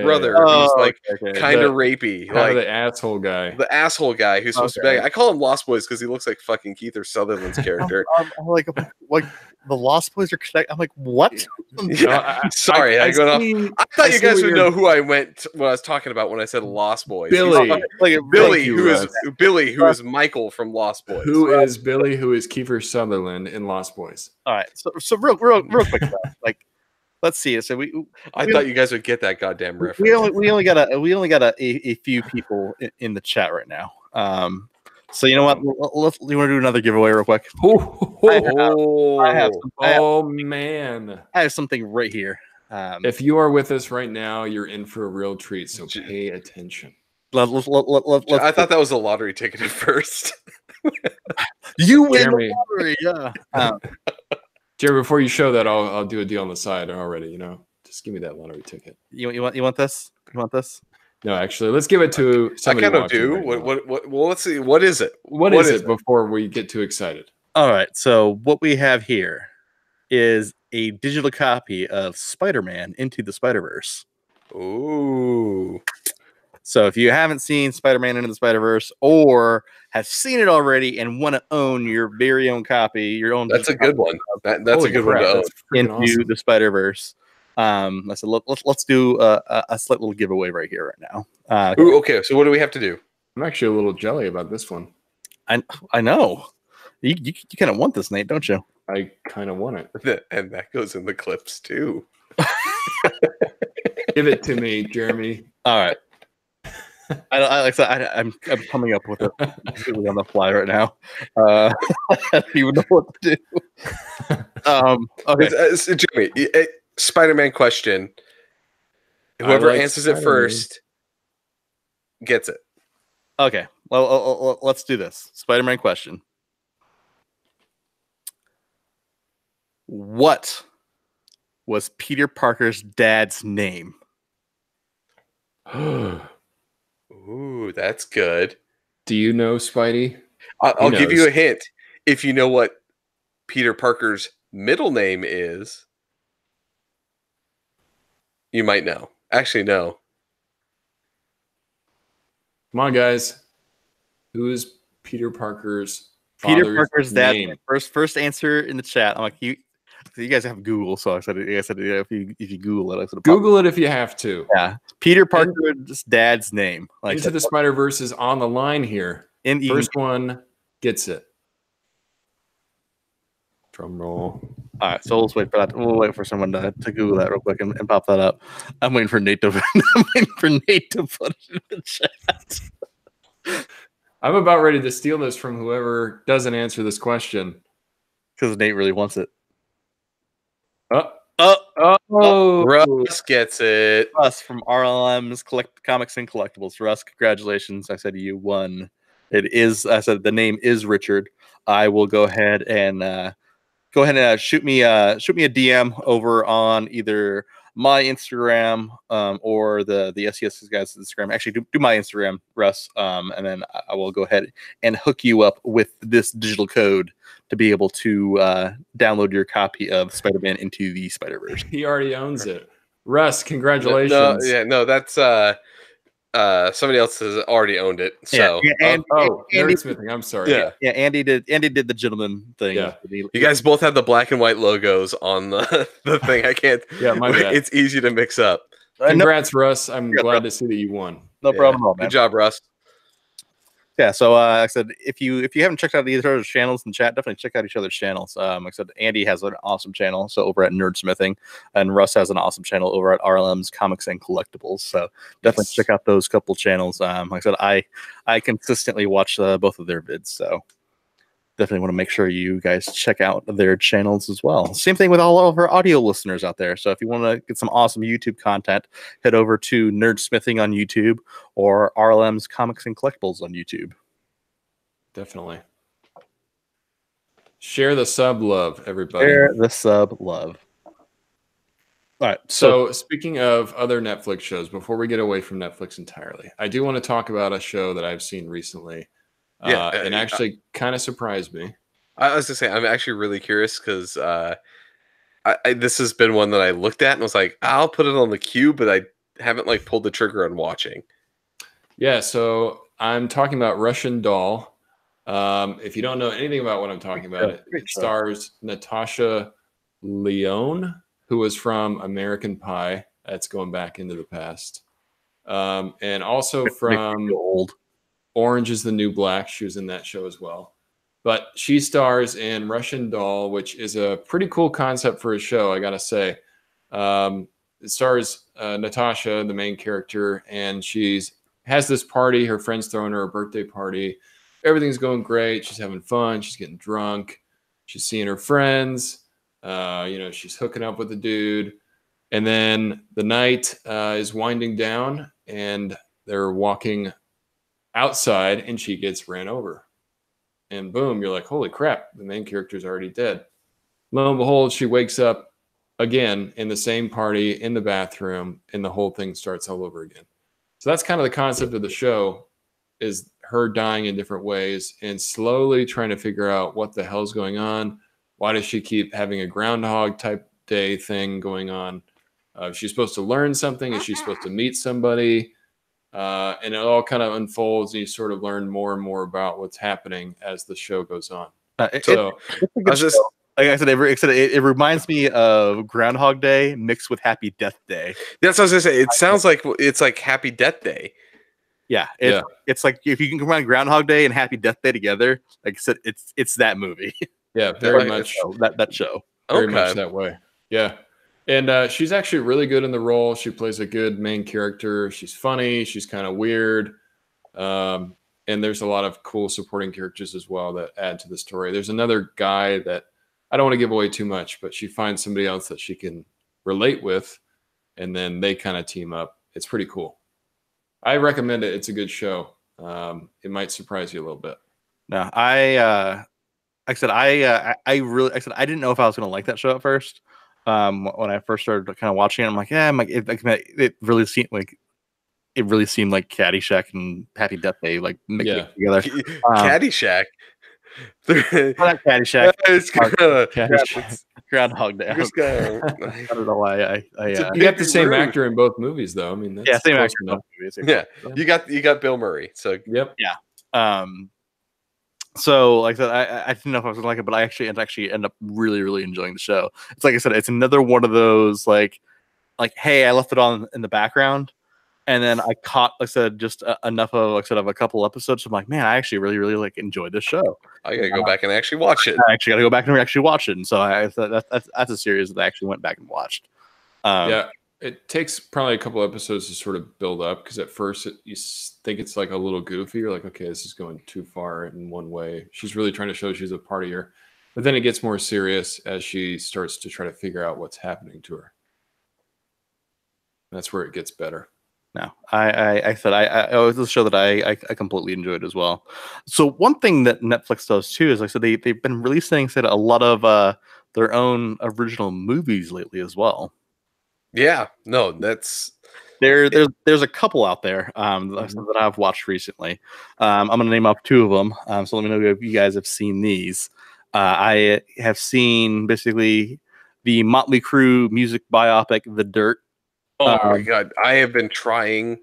brother, who's like kind of rapey, like the asshole guy. The asshole guy who's supposed to be. I call him Lost Boys because he looks like fucking Kiefer Sutherland's character. I'm like the Lost Boys are connected. I'm like, what? Sorry, I thought you guys would know who I was talking about when I said Lost Boys. Billy, who is Michael from Lost Boys. Who is Billy? Who is Kiefer Sutherland in Lost Boys? All right, so real quick, like, let's see. So I thought you guys would get that goddamn reference. We only got a few people in the chat right now. So you know what? You want to do another giveaway real quick? I have something right here. If you are with us right now, you're in for a real treat. So pay attention. I thought that was a lottery ticket at first. You win the lottery, yeah. Jerry, before you show that, I'll do a deal on the side already. You know, just give me that lottery ticket. You want this? You want this? No, actually, let's give it to somebody. I kind of do. Right well, let's see. What is it? What is it before we get too excited? All right. So what we have here is a digital copy of Spider-Man Into the Spider-Verse. Ooh. So if you haven't seen Spider-Man Into the Spider-Verse or have seen it already and want to own your very own copy, your own, that's a good one. That's a good one to own. Into the Spider-Verse. I said, let's do a slight little giveaway right here, right now. Okay, so what do we have to do? I'm actually a little jelly about this one. I know. You kind of want this, Nate, don't you? I kind of want it. And that goes in the clips too. Give it to me, Jeremy. All right. I'm coming up with it completely on the fly right now. I don't even know what to do. Okay. So Jeremy, Spider-Man question. Whoever answers it first gets it. Okay. Well, let's do this. Spider-Man question. What was Peter Parker's dad's name? Ooh, that's good. Do you know, Spidey? I'll give you a hint. If you know what Peter Parker's middle name is, you might know. Actually, no. Come on, guys. Who is Peter Parker's name? First answer in the chat. I'm like, you guys have Google, so I said if you Google it, I said Google it if you have to. Yeah, Peter Parker's dad's name. Like Into the Spider-Verse is on the line here. First one gets it. Drum roll. All right, so let's wait for that. We'll wait for someone to Google that real quick and pop that up. I'm waiting for Nate to put it in the chat. I'm about ready to steal this from whoever doesn't answer this question. Because Nate really wants it. Russ gets it. Russ from RLM's Comics and Collectibles. Russ, congratulations. I said you won. It is. I said the name is Richard. I will go ahead and shoot me a DM over on either my Instagram or the STS Guys Instagram. Actually, do my Instagram, Russ, and then I will go ahead and hook you up with this digital code to be able to download your copy of Spider-Man Into the Spider-Verse. He already owns it. Russ, congratulations. No, that's somebody else has already owned it. So Nerd Smithing. I'm sorry. Yeah. Andy did the gentleman thing. Yeah. You guys both have the black and white logos on the thing. I can't. Yeah, my bad. It's easy to mix up. Congrats, Russ. I'm glad to see that you won. No problem at all, man. Good job, Russ. Yeah, so like I said, if you haven't checked out each other's channels in the chat, definitely check out each other's channels. Like I said, Andy has an awesome channel, so over at Nerdsmithing, and Russ has an awesome channel over at RLM's Comics and Collectibles. So definitely check out those couple channels. Like I said, I consistently watch both of their vids, so definitely want to make sure you guys check out their channels as well. Same thing with all of our audio listeners out there. So if you want to get some awesome YouTube content, head over to Nerdsmithing on YouTube or RLM's Comics and Collectibles on YouTube. Definitely. Share the sub love, everybody. Share the sub love. All right. So speaking of other Netflix shows, before we get away from Netflix entirely, I do want to talk about a show that I've seen recently. And actually kind of surprised me. I was going to say, I'm actually really curious because this has been one that I looked at and was like, I'll put it on the queue, but I haven't pulled the trigger on watching. Yeah, so I'm talking about Russian Doll. If you don't know anything about what I'm talking about, it stars Natasha Lyonne, who was from American Pie. That's going back into the past. And also from Orange is the New Black. She was in that show as well. But she stars in Russian Doll, which is a pretty cool concept for a show, I got to say. It stars Natasha, the main character, and has this party. Her friend's throwing her a birthday party. Everything's going great. She's having fun. She's getting drunk. She's seeing her friends. She's hooking up with a dude. And then the night is winding down, and they're walking outside, and she gets ran over. And boom, you're like, holy crap, the main character's already dead. Lo and behold, she wakes up again in the same party in the bathroom, and the whole thing starts all over again. So that's kind of the concept of the show, is her dying in different ways and slowly trying to figure out what the hell's going on. Why does she keep having a Groundhog type day thing going on? She's supposed to learn something. Is she supposed to meet somebody? And it all kind of unfolds, and you sort of learn more and more about what's happening as the show goes on. It's a good show. Like I said, it reminds me of Groundhog Day mixed with Happy Death Day. That's what I was gonna say. It sounds like it's like Happy Death Day. Yeah, it's like if you can combine Groundhog Day and Happy Death Day together, like I said, it's that movie. Yeah, very much that show. Very much that way. Yeah. And she's actually really good in the role. She plays a good main character. She's funny. She's kind of weird. And there's a lot of cool supporting characters as well that add to the story. There's another guy that I don't want to give away too much, but she finds somebody else that she can relate with, and then they kind of team up. It's pretty cool. I recommend it. It's a good show. It might surprise you a little bit. No, I said I didn't know if I was going to like that show at first. When I first started kind of watching it, I'm like, yeah, it really seemed like Caddyshack and Happy Death Day like mixed together. Caddyshack. Not Caddyshack. It's Groundhog Day. I don't know why you got the same actor in both movies, though. I mean, that's same actor in both movies. Yeah, you got Bill Murray. So yep, yeah. So like I said, I didn't know if I was gonna like it, but I actually end up really, really enjoying the show. It's like I said, it's another one of those like, hey, I left it on in the background, and then I caught, like I said, just enough of of a couple episodes. So I'm like, man, I actually really, really like enjoyed this show. I gotta go back and actually watch it. I actually gotta go back and actually watch it. And so that's a series that I actually went back and watched. Yeah. It takes probably a couple episodes to sort of build up, because at first you think it's like a little goofy. You're like, okay, this is going too far in one way. She's really trying to show she's a partier. But then it gets more serious as she starts to try to figure out what's happening to her. That's where it gets better. No, I said it was a show that I completely enjoyed as well. So one thing that Netflix does too is, like I said, they've been releasing a lot of their own original movies lately as well. Yeah, no, that's there's a couple out there that I've watched recently. I'm gonna name off two of them. So let me know if you guys have seen these. I have seen basically the Motley Crue music biopic, The Dirt. Oh my god, I have been trying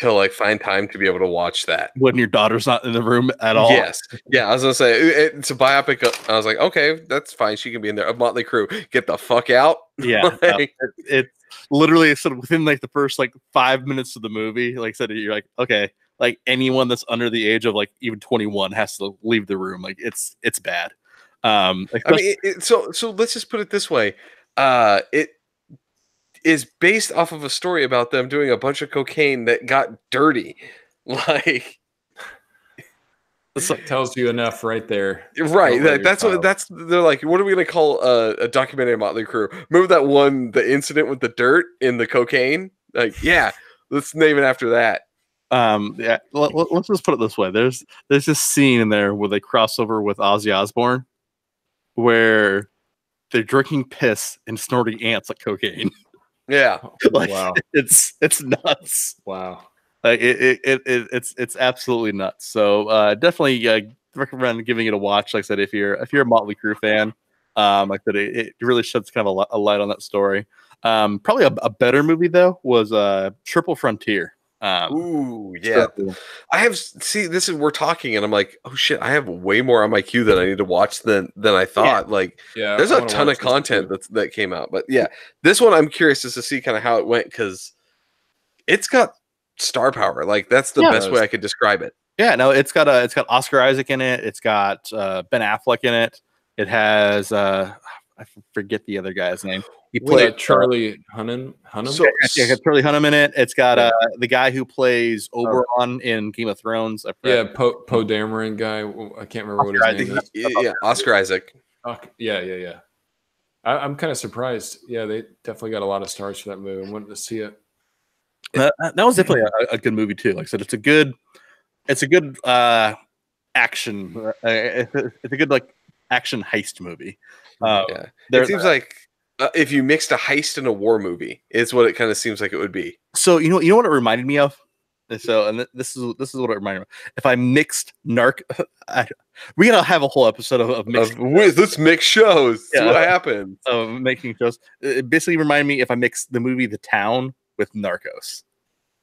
to like find time to be able to watch that when your daughter's not in the room at all. Yes, yeah, I was gonna say it's a biopic. I was like, okay, that's fine. She can be in there. Motley Crue, get the fuck out. Yeah, it's literally sort of within like the first 5 minutes of the movie. Like I said, you're like, okay, like anyone that's under the age of even 21 has to leave the room. Like it's bad. I mean, so let's just put it this way. It is based off of a story about them doing a bunch of cocaine that got dirty. Like, this tells you enough right there. Right. They're like, what are we going to call a documentary of Motley Crue? Remember that one, the incident with the dirt in the cocaine? Like, yeah, let's name it after that. Yeah, let's just put it this way. There's this scene in there where they cross over with Ozzy Osbourne where they're drinking piss and snorting ants like cocaine. Yeah. Wow. It's nuts. Wow. Like it's absolutely nuts. So definitely recommend giving it a watch. Like I said, if you're a Motley Crue fan, like I said, it really sheds kind of a light on that story. Probably a better movie though was Triple Frontier. Ooh, yeah. So, we're talking and I'm like, oh shit, I have way more on my queue that I need to watch than I thought. Yeah, there's a ton of content that came out. But yeah, this one I'm curious just to see kind of how it went, because it's got star power. Like that's the best way I could describe it. Yeah, no, it's got Oscar Isaac in it. It's got Ben Affleck in it. It has I forget the other guy's name. He played Charlie Hunnam. So, yeah, got Charlie Hunnam in it. It's got the guy who plays Oberon in Game of Thrones. Yeah, Poe Dameron guy. I can't remember what his name is. Yeah, Oscar Isaac. Yeah. I'm kind of surprised. Yeah, they definitely got a lot of stars for that movie. I wanted to see it. That was definitely a good movie too. Like I said, it's a good action. It's a good action heist movie. Yeah. It seems like if you mixed a heist and a war movie, is what it kind of seems like it would be. So you know what it reminded me of. So this is what it reminded me of. If I mixed we gotta have a whole episode of let's mix shows. Yeah. What happens? Of making shows. It basically reminded me if I mix the movie The Town with Narcos.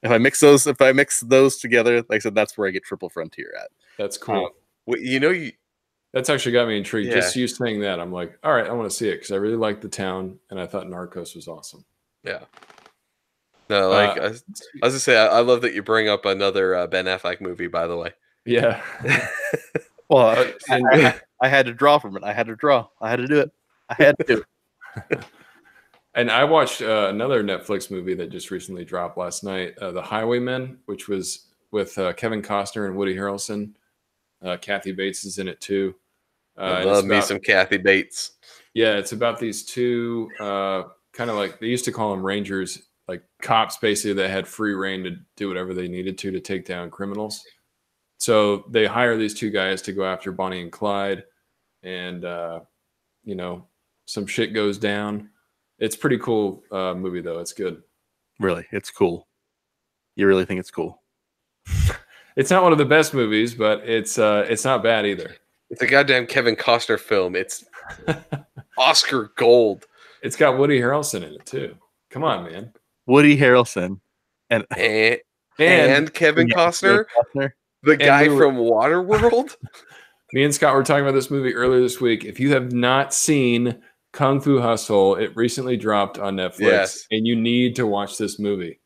If I mix those together, like I said, that's where I get Triple Frontier at. That's cool. That's actually got me intrigued. Yeah. Just you saying that, I'm like, all right, I want to see it because I really like The Town, and I thought Narcos was awesome. Yeah. No, like I was gonna say, I love that you bring up another Ben Affleck movie. By the way, Yeah. Well, I had to draw from it. I had to draw. I had to do it. I had to do it. And I watched another Netflix movie that just recently dropped last night, The Highwaymen, which was with Kevin Costner and Woody Harrelson. Kathy Bates is in it too. I love me some Kathy Bates. Yeah, it's about these two kind of like, they used to call them rangers, like cops basically, that had free reign to do whatever they needed to take down criminals. So they hire these two guys to go after Bonnie and Clyde, and you know, some shit goes down. It's a pretty cool movie though. It's good. Really, it's cool. You really think it's cool? It's not one of the best movies, but it's not bad either. It's a goddamn Kevin Costner film. It's Oscar gold. It's got Woody Harrelson in it too. Come on, man. Woody Harrelson and Kevin Costner, the guy from Waterworld. Me and Scott were talking about this movie earlier this week. If you have not seen Kung Fu Hustle, it recently dropped on Netflix, and you need to watch this movie.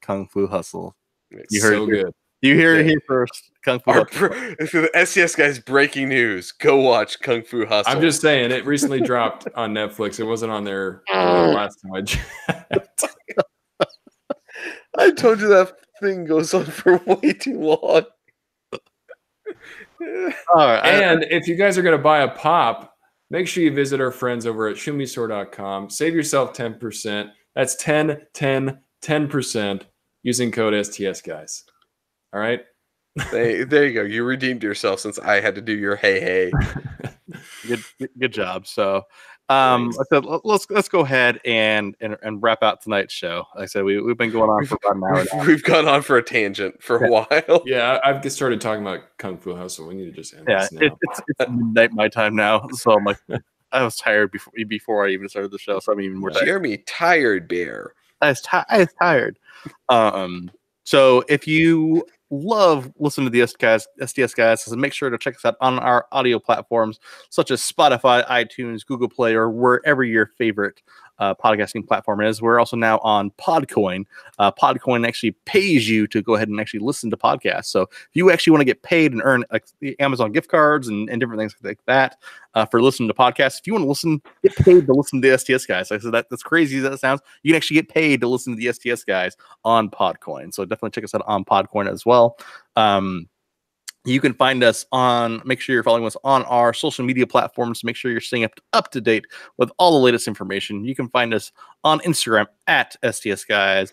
Kung Fu Hustle. It's so good. You hear it here first. Kung Fu Hustle. The STS Guys breaking news. Go watch Kung Fu Hustle. I'm just saying, it recently dropped on Netflix. It wasn't on there last time I checked. I told you that thing goes on for way too long. All right, and if you guys are going to buy a pop, make sure you visit our friends over at shumistore.com. Save yourself 10%. That's 10% using code STS Guys. All right. There you go. You redeemed yourself since I had to do your hey. Good job. So let's go ahead and wrap out tonight's show. Like I said, we've been going on for about an hour now. We've gone on for a tangent for a while. Yeah, I've just started talking about Kung Fu Hustle. We need to just end this now. It's midnight my time now, so I'm like, I was tired before I even started the show, so I'm even more tired. Jeremy, tired bear. I was tired. So if you love listening to the STS Guys, so make sure to check us out on our audio platforms such as Spotify, iTunes, Google Play, or wherever your favorite podcasting platform is. We're also now on Podcoin. Podcoin actually pays you to go ahead and actually listen to podcasts. So if you actually want to get paid and earn like the Amazon gift cards and different things like that for listening to podcasts, if you want to get paid to listen to the STS Guys, like I said, that's crazy as that sounds. You can actually get paid to listen to the STS Guys on Podcoin. So definitely check us out on Podcoin as well. You can find us make sure you're following us on our social media platforms. Make sure you're staying up to date with all the latest information. You can find us on Instagram at STS Guys,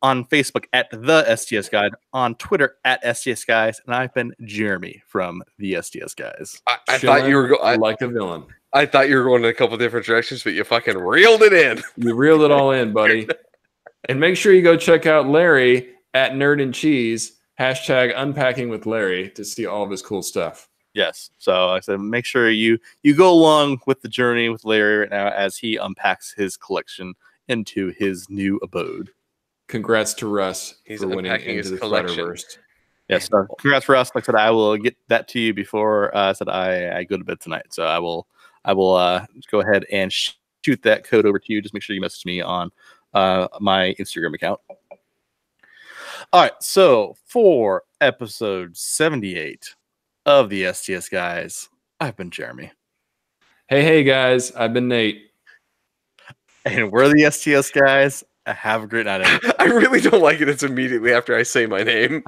on Facebook at The STS Guide, on Twitter at STS Guys, and I've been Jeremy from the STS Guys. I thought you were like a villain. I thought you were going in a couple different directions, but you fucking reeled it in. You reeled it all in, buddy. And make sure you go check out Larry at Nerd and Cheese. Hashtag unpacking with Larry to see all of his cool stuff. Yes. So I said, make sure you go along with the journey with Larry right now as he unpacks his collection into his new abode. Congrats to Russ for winning into the Flutterverse. Yes. So congrats for Russ. Like I said, I will get that to you before I go to bed tonight. So I will go ahead and shoot that code over to you. Just make sure you message me on my Instagram account. All right, so for episode 78 of the STS Guys, I've been Jeremy. Hey, guys, I've been Nate. And we're the STS Guys. Have a great night, everyone. I really don't like it. It's immediately after I say my name.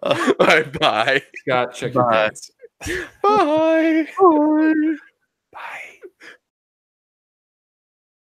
All right, bye. Scott, check your pants. Bye. Bye.